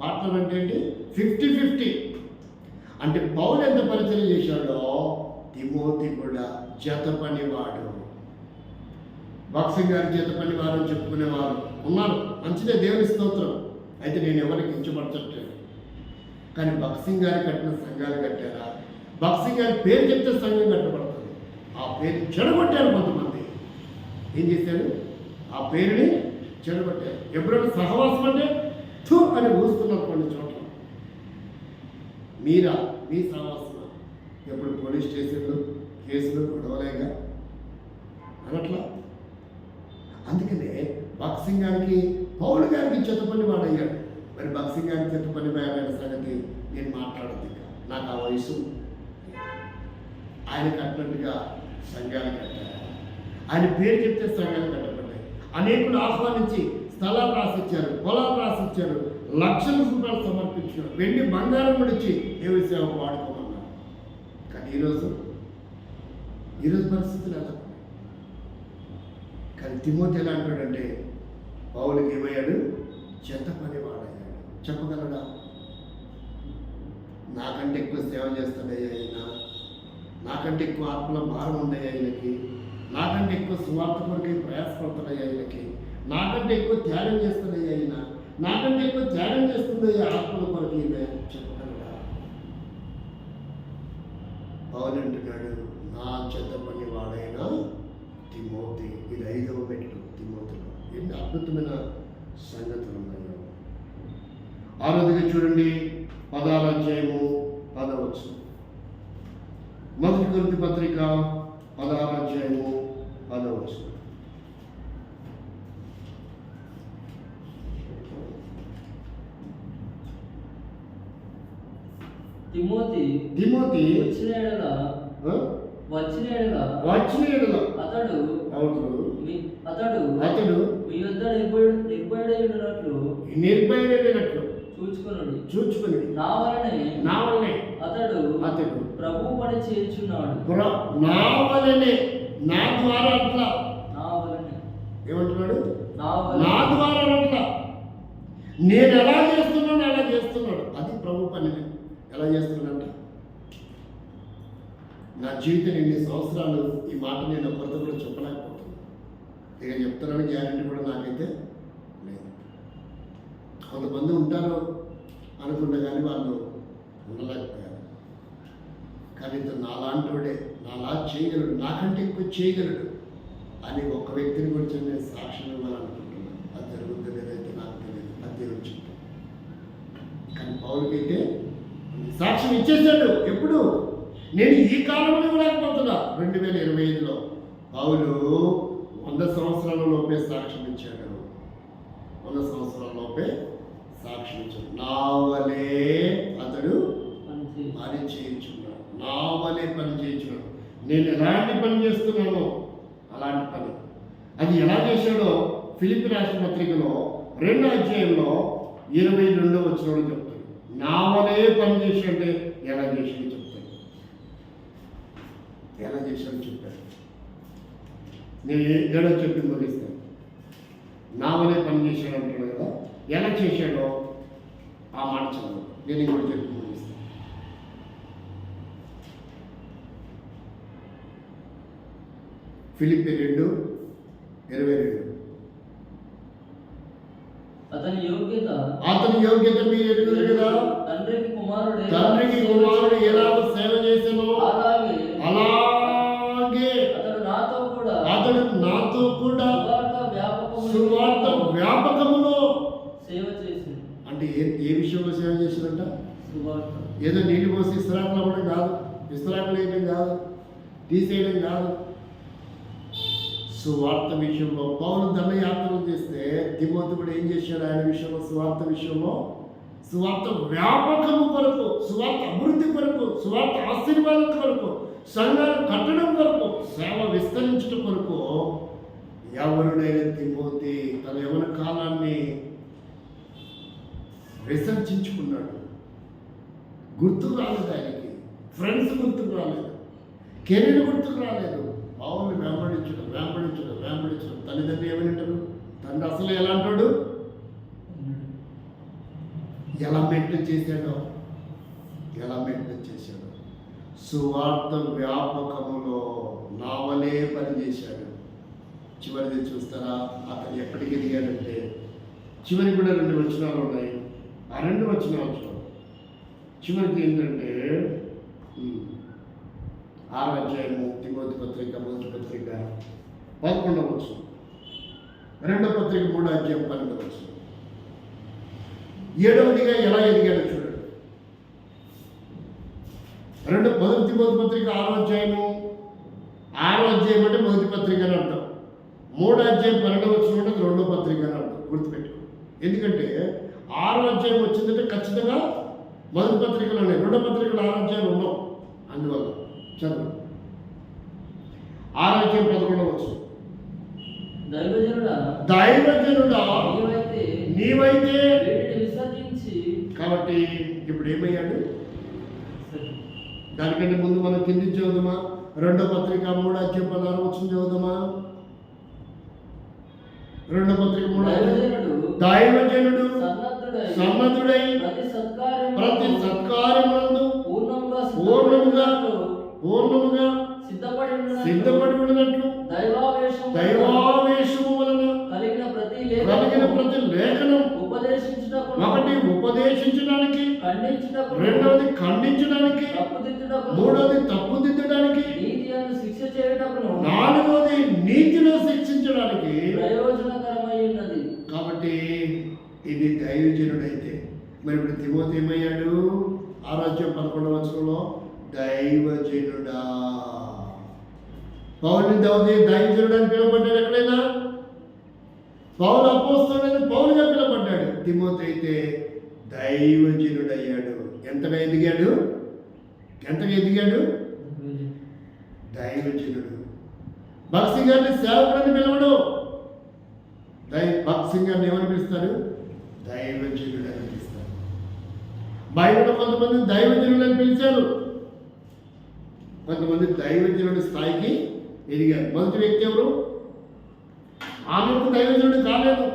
పార్ట్నర్ అంటే ఏంటి? 50-50. అంటే పౌలు ఎంత పరిచయం చేశాడో తిమోతి కూడా జత పనివాడు. బాక్సింగ్ గారి జత పనివారు అని చెప్పుకునేవారు ఉన్నారు, మంచిదే, దేవుని స్తోత్రం. అయితే నేను ఎవరికి ఇచ్చబడతట్లేదు. కానీ బాక్సింగ్ గారి కట్టిన సంఘాలు కట్టారా? బాక్సింగ్ గారి పేరు చెప్తే సంఘం కట్టబడుతుంది. ఆ పేరు చెడగొట్టారు కొంతమంది. ఏం చేశారు? ఆ పేరుని చెడగొట్టారు. ఎప్పుడైనా సహవాసం అంటే థూ అని ఊస్తున్నారు కొన్ని చోట్ల. మీరా మీ సహవాసం ఎప్పుడు పోలీస్ స్టేషన్లు కేసులు గొడవలేగా అనట్లా. అందుకనే బాక్సింగ్ గారికి పౌలు గారికి చెత్తపని వాడయ్యాడు. మరి బాక్సింగ్ గారికి చెత్తపని వాడైన సంగతి నేను మాట్లాడదు. ఇక నాకు ఆ వయసు. ఆయన కట్టినట్టుగా సంఘాలు కట్టారు. ఆయన పేరు చెప్తే సంఘాలు కట్టబడ్డాయి. అనేకులు ఆహ్వానించి స్థలాలు రాసిచ్చారు, పొలాలు రాసిచ్చారు, లక్షల రూపాయలు సమర్పించారు, వెండి బంగారం గురించి దేవుని సేవకు వాడుకోమన్నారు. కానీ ఈరోజు పరిస్థితులు ఎలా? కానీ తిమోతి ఎలా అంటాడంటే, పౌలుకి ఏమయ్యాడు? చెత్త పని వాడయ్యాడు. చెప్పగలడా? నాకంటే ఎక్కువ సేవ చేస్తాడయ్యా ఆయన, నాకంటే ఎక్కువ ఆత్మల భారం ఉందయ్యా ఆయనకి, నాకంటే ఎక్కువ సువార్త కొరకే ప్రయాసపడతాడయ్యా ఆయనకి, నాకంటే ఎక్కువ త్యాగం చేస్తాడయ్యా ఆయన, నాకంటే ఎక్కువ త్యాగం చేస్తుందయ్యా ఆత్మల కొరకు ఈయన. చెప్పగలడా? పౌలు అంటున్నాడు, నా చెత్త పని వాడైన తిమోతి. ఇది 5వ మెట్టు తిమోతిలో. ఎన్ని అద్భుతమైన సంగతులు ఉన్నాయో. 6వదిగా చూడండి, 16వ అధ్యాయము 10వ వచనం. మొదటి కొరింథీ పత్రిక 16వ అధ్యాయము 10వ వచనం. తిమోతి వచ్చిన ఎడల అతడు మీ యొద్ద నిర్భయుడైనట్లు చూచుకొనుడి. నా వలనే అతడు ప్రభువు పని చేయుచున్నాడు. నా వలనే, నా ద్వారా అట్లా, ఏమంటున్నాడు? నా ద్వారా అట్లా, నేను ఎలా చేస్తున్నాను అలా చేస్తున్నాడు. అది ప్రభు పని. ఎలా చేస్తున్నాడంట? నా జీవితం 2 సంవత్సరాలు ఈ మాట నేను ఒకరితో కూడా చెప్పలేకపోతున్నాను. ఇక చెప్తానని గ్యారెంటీ కూడా నాకైతే లేదు. కొంతమంది ఉంటారు అనుకున్నా కానీ వాళ్ళు ఉండలేకపోయారు. కానీ ఇతను నాలాంటోడే, నాలా చేయగలడు, నాకంటే ఎక్కువ చేయగలడు అని ఒక వ్యక్తిని గురించి నేను సాక్ష్యం ఇవ్వాలనుకుంటున్నాను. అది జరుగుతుంది లేదైతే నాకు తెలియదు, అది దేవుడు చెప్తాను. కానీ పౌలుకైతే సాక్ష్యం ఇచ్చేసాడు. ఎప్పుడు? నేను ఈ కాలంలో ఇవ్వలేకపోతున్నా. 2025లో పౌలు 100 సంవత్సరాల లోపే సాక్ష్యం ఇచ్చాడు. 100 సంవత్సరాల లోపే సాక్ష్యం ఇచ్చాడు. నా వలే అతడు పని చేయించున్నాడు. నా వలే పని చేయించున్నాడు. నేను ఎలాంటి పని చేస్తున్నానో అలాంటి పని. అది ఎలా చేశాడో ఫిలిప్పీ రాష్ట్ర పత్రికలో 2వ అధ్యాయంలో 22వ వచనంలో చెప్తాడు. నా వలే పని చేశాడంటే ఎలా చేశాడో చెప్తాడు. ఎలా చేశాడో చెప్పాడు. నేను ఏడో చెప్పి ముగిస్తాను. నా వలే పని చేశాడు అంటాడు కదా, ఎలా చేశాడో ఆ మాట చదువు. నేను ఇంకోటి చెప్పి ముగిస్తాను. ఫిలిప్పీ 2:22. అతని యోగ్యత మీరు ఎరుగురు కదా. తండ్రికి కుమారుడు ఎలాగో సేవ చేసానో అలాగే అతడు నాతో కూడా సువార్త వ్యాపకములో సేవ చేసింది. అంటే ఏ విషయంలో సేవ చేసిందంట? ఏదో నీళ్ళు పోసి ఇస్తరాకులు అవ్వడం కాదు, ఇస్తరాకులు వేయడం కాదు, తీసేయడం కాదు. సువార్త విషయంలో పౌలు దండయాత్రలు చేస్తే తిమోతి కూడా ఏం చేశాడు? ఆయన విషయంలో, సువార్త విషయంలో, సువార్త వ్యాపకము కొరకు, సువార్త అభివృద్ధి కొరకు, సువార్త ఆశీర్వాదం కొరకు, సంఘాలు కట్టడం కొరకు, సేవ విస్తరించడం కొరకు యవ్వనుడైన తిమోతి తన యవ్వన కాలాన్ని విసర్జించుకున్నాడు. గుర్తుకు రాలేదు ఆయనకి, ఫ్రెండ్స్ గుర్తుకు రాలేదు, కెరీర్ గుర్తుకు రాలేదు. పౌలుని వెంబడించడం తల్లిదండ్రులు ఏమని తండ్రి అసలు ఎలా అంటాడు? ఎలా మెయింటైన్ చేశాడో. సువార్త వ్యాపకములో నా వలే పనిచేశాడు. చివరిది చూస్తారా? అతను ఎక్కడికి ఎదిగాడంటే చివరికి కూడా 2 వచనాలు ఉన్నాయి. ఆ 2 వచనాలు చూడండి. చివరికి ఏంటంటే 6వ అధ్యాయము తిమోతి పత్రిక, మొదటి పత్రిక 11వ వచనం, 2వ పత్రిక 3వ అధ్యాయం 12వ వచనం. 7వదిగా ఎలా ఎదిగాడో చూడండి. మొదటి తిమోతి పత్రిక 6వ అధ్యాయము, 6వ అధ్యాయం అంటే మొదటి పత్రిక అని అర్థం. 3వ అధ్యాయం 12వ వచనం అంటే 2వ పత్రిక అని అర్థం. గుర్తుపెట్టుకో. ఎందుకంటే 6వ అధ్యాయం వచ్చిందంటే ఖచ్చితంగా మొదటి పత్రికలోనే, 2వ పత్రికలో 6వ అధ్యాయం ఉండవు. అందువల్ల చదువు. 6వ అధ్యాయం 11వ వచనం. దైవజనుడా నీవైతే విసర్జించి. కాబట్టి ఇప్పుడు ఏమయ్యాడు? దానికంటే ముందు మనం కింది చదువుదామా? 2వ పత్రిక 3వ అధ్యాయం 16వ వచనం చదువుదామా? 2వ పత్రిక 3వ అధ్యాయం. దైవజనుడు సన్నద్ధుడై ప్రతి సత్కార్యమునందు పూర్ణముగా సిద్ధపడి ఉన్నట్లు దైవావేశము వలన కలిగిన ప్రతి లేఖనం ఒకటి ఉపదేశించడానికి, రెండవది ఖండించడానికి, మూడవది తప్పుదిద్దుటకు చేయుటకును నాలుగోది నీతిలో శిక్షించడానికి ప్రయోజనకరమై ఉన్నది. కాబట్టి ఇది దైవజనుడైతే మరి ఇప్పుడు తిమోతి ఏమయ్యాడు? 6:11 దైవజనుడా. పౌలుని దైవజనుడు అని పిలువబడ్డాడు. ఎక్కడైనా పౌలు అపోస్తలుడని పౌలుగా పిలువబడ్డాడు. తిమోతి అయితే దైవజనుడయ్యాడు. ఎంతగా ఎదిగాడు? దైవజనుడు. భక్త్ సింగ్ గారిని సేవకుడని పిలవడు. భక్త్ సింగ్ గారిని ఏమని పిలుస్తాడు? దైవజనుడు అని పిలుస్తాడు. బైబిల్లో కొంతమంది దైవజనుడు అని పిలిచారు, కొంతమంది దైవజనుడి స్థాయికి ఎదిగారు. మొదటి వ్యక్తి ఎవరు? ఆమెకు దైవజనుడు కాలేదు,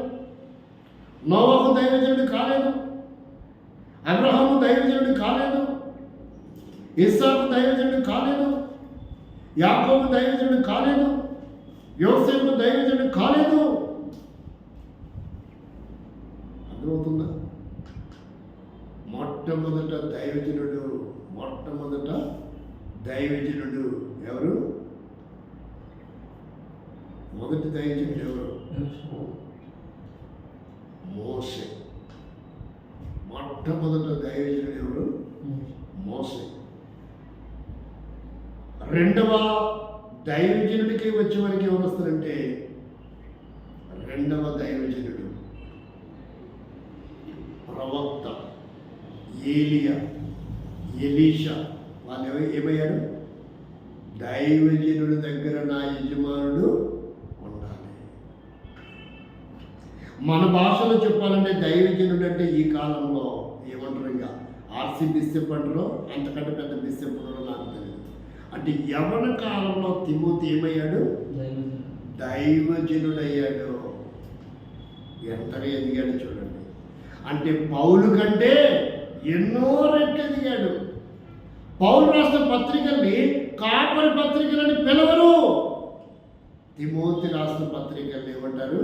నోవాహు దైవజనుడు కాలేదు, అబ్రహాము దైవజనుడు కాలేదు, ఇస్సాకు దైవజనుడు కాలేదు, యాకోబు దైవజనుడు కాలేదు, యోసేపు దైవజనుడు కాలేదు. అర్థమవుతుందా? మొట్టమొదట దైవజనుడు ఎవరు? మొదటి దైవజనుడు ఎవరు? మోషే. మొట్టమొదట దైవజనుడు ఎవరు? మోషే. రెండవ దైవజనుడికి వచ్చే వరకు ఎవరు వస్తారంటే, రెండవ దైవజనుడు ప్రవక్త ఏలియా, ఎలీషా. వాళ్ళు ఏమయ్యారు? దైవజనుడి దగ్గర నా యజమానుడు ఉండాలి. మన భాషలో చెప్పాలంటే దైవజనుడు అంటే ఈ కాలంలో ఏమంటారు, ఇంకా ఆర్సీ బిషప్ అంటారో అంతకంటే పెద్ద బిషప్ ఉన్నారో నాకు తెలియదు. అంటే యవన కాలంలో తిమోతి ఏమయ్యాడు? దైవజనుడు అయ్యాడు. ఎంతగా ఎదిగాడు చూడండి. అంటే పౌలు కంటే ఎన్నో రెట్లు ఎదిగాడు. పౌలు రాసిన పత్రికల్ని కాపరి పత్రికలని పిలవరు. తిమోతి రాసిన పత్రికల్ని ఏమంటారు?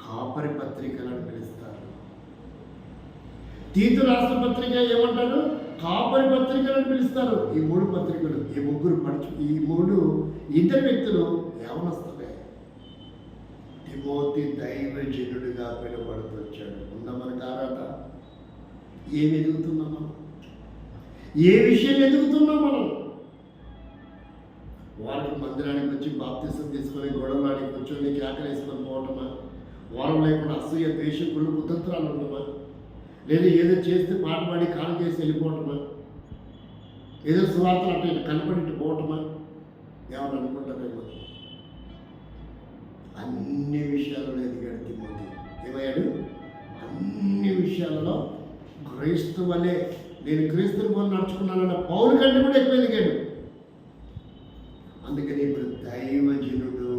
కాపరి పత్రికలను పిలుస్తారు. తీతు రాసిన పత్రిక ఏమంటారు? కాపరి పత్రికలను పిలుస్తారు. ఈ మూడు పత్రికలు, ఈ మూడు ఇద్దరు వ్యక్తులు యవనస్తులే. తిమోతి దైవజనుడిగా పిలువబడుతూ వచ్చాడు. ఉందా మనకు ఆరాట? ఏమి ఎదుగుతున్నాం మనం? ఏ విషయం ఎదుగుతున్నాం మనం? వాళ్ళకి మందిరానికి వచ్చి బాప్తిసం తీసుకొని గొడవలాడి కూర్చొని కేకలు వేసుకొని పోవటమా? వారం లేకుండా అసూయ, ద్వేషం, కుళ్ళు, కుతంత్రాలు ఉండమా? లేదా ఏదో చేస్తే పాట పాడి కాలు చేసి వెళ్ళిపోవటమా? ఏదో సువార్తలు అట్లా ఇట్లా కనపడి పోవటమా? ఏమని అనుకుంటారేమో. అన్ని విషయాలలో ఎదిగాడు తిమోతి. ఏమయ్యాడు? అన్ని విషయాలలో క్రీస్తు వలె, నేను క్రీస్తుని పోలి నడుచుకున్నానన్న పౌలు కంటే కూడా ఎక్కువ ఎదిగాడు. అందుకని ఇప్పుడు దైవజనుడు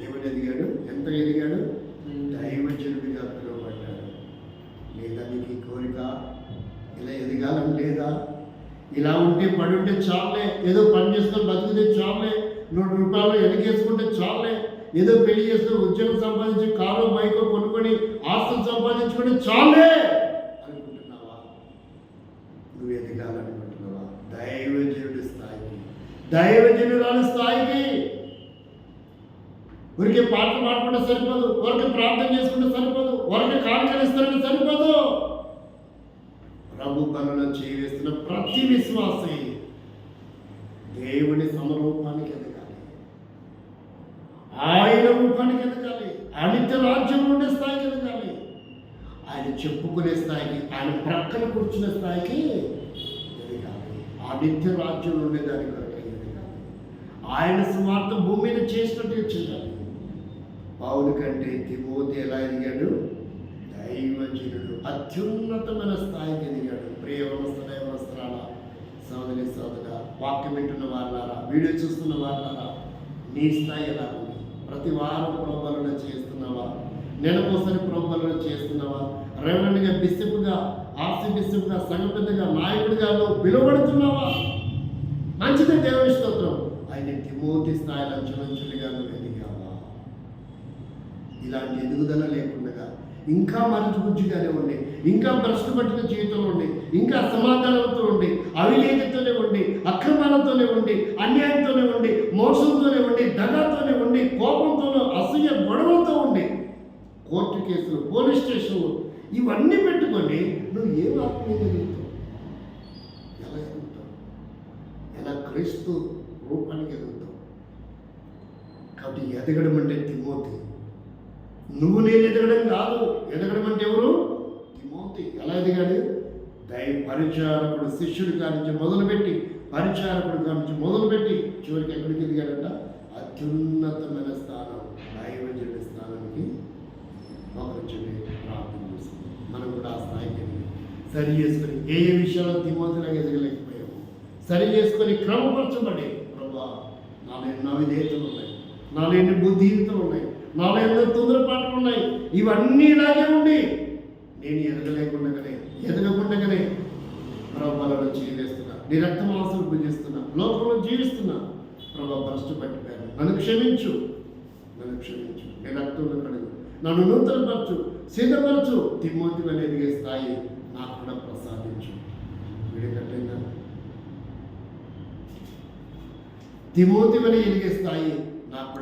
ఏమని ఎదిగాడు? ఎంత ఎదిగాడు? దైవజనుడిగా పిలువబడ్డాడు. లేదా నీకు కోరిక ఇలా ఎదగాలని లేదా? ఇలా ఉంటే పడి ఉంటే చాలే, ఏదో పని చేసుకొని బతికితే చాలే, 100 రూపాయలు ఎనకేసుకుంటే చాలే, ఏదో పెళ్లి చేసుకుని ఉద్యోగం సంపాదించి కారు బైకో కొనుక్కొని ఆస్తులు సంపాదించుకుంటే చాలే అనుకుంటున్నావా? నువ్వు ఎదగాలనుకుంటున్నావా? దైవజనుడి స్థాయికి, దైవజనురాలి స్థాయికి. ఊరికే పాటలు పాడుకుంటే సరిపోదు, ఊరికే ప్రార్థన చేసుకుంటే సరిపోదు, ఊరికే కానుకలు ఇస్తారంటే సరిపోదు. ప్రభు పనులను చేస్తున్న ప్రతి విశ్వాసి దేవుని సమరూపానికి ఎదగాలి, ఆయన రూపానికి ఎదగాలి, అనిత్య రాజ్యం ఉండే స్థాయికి ఎదగాలి, ఆయన చెప్పుకునే స్థాయికి, ఆయన ప్రక్కన కూర్చునే స్థాయికి ఎదగాలి, ఆ నిత్య రాజ్యం ఉండేదాని కొరకు ఎదగాలి, ఆయన సువార్త భూమి మీద చేసినట్టుగా చేయాలి. పౌలు కంటే తిమోతి ఎలా ఎదిగాడు? దైవజనుడు అత్యున్నతమైన స్థాయికి ఎదిగాడు. ప్రియవస్త్రాల సోదరి సోదరా, వాక్యం వింటున్న వాళ్ళారా, వీడియో చూస్తున్న వాళ్ళారా, నీ స్థాయి ఎలా ఉంది? ప్రతి వారం ప్రోబలన చేస్తున్నావా? నెలకోసరి ప్రోబలన చేస్తున్నావా? రెవరెండ్గా, బిషప్గా, ఆర్సీ బిషప్గా, సంఘ పెద్దగా, నాయకుడిగా నువ్వు పిలువబడుతున్నావా? మంచిదే, దేవుని స్తోత్రం. అయితే తిమోతి స్థాయిలో అంచులంచులుగా నువ్వు ఎదిగావా? ఇలాంటి ఎదుగుదల లేకుండా ఇంకా మరచిపుచ్చిగానే ఉండి, ఇంకా భ్రష్టు పట్టిన జీవితంలో ఉండి, ఇంకా అసమాధానంతో ఉండి, అవినీతితోనే ఉండి, అక్రమాలతోనే ఉండి, అన్యాయంతోనే ఉండి, మోసంతోనే ఉండి, కోర్టు కేసులు, పోలీస్ స్టేషన్లు ఇవన్నీ పెట్టుకొని నువ్వు ఏం ఆత్మీయంగా ఎదుగుతావు? ఎలా ఎదుగుతావు? ఎలా క్రీస్తు రూపానికి ఎదుగుతావు? కాబట్టి ఎదగడం అంటే తిమోతి. నువ్వు నేను ఎదగడం కాదు. ఎదగడం అంటే ఎవరు? తిమోతి. ఎలా ఎదిగాడు? పరిచారకుడు శిష్యుడి కానించి మొదలుపెట్టి, పరిచారకుడి కానించి మొదలుపెట్టి చివరికి ఎక్కడికి ఎదిగాడంట? అత్యున్నతమైన స్థానం, దైవజనుడి స్థానానికి మోకరించండి, ప్రార్థన చేస్తుంది. మనం కూడా ఆ స్థాయికి ఎదిగి సరి చేసుకొని ఏ విషయాల్లో తిమోతిలాగా ఎదగలేకపోయాము సరి చేసుకొని క్రమపరచబడి, ప్రభా నాలో ఎన్నో విధేయతలు ఉన్నాయి, నాలో ఎన్ని బుద్ధిహీనతలు ఉన్నాయి, నాలో ఎన్నో తొందరపాట్లు ఉన్నాయి, ఇవన్నీ ఇలాగే ఉండి నేను ఎదగకుండానే ప్రభావాలను చేయలేస్తున్నా, నీ రక్త మాంసాలు భుజిస్తున్నా, లోకంలో జీవిస్తున్నా. ప్రభా భ్రష్టు పట్టిపోయాను, నన్ను క్షమించు, నీ రక్తంలో కడుగు, నన్ను నూతనపరచు, సిద్ధపరచు. తిమోతి వలె ఎదిగే స్థాయి నాకు కూడా ప్రసాదించు. వీడికట్టయిందా? తిమోతి వలె ఎదిగే స్థాయి నాకు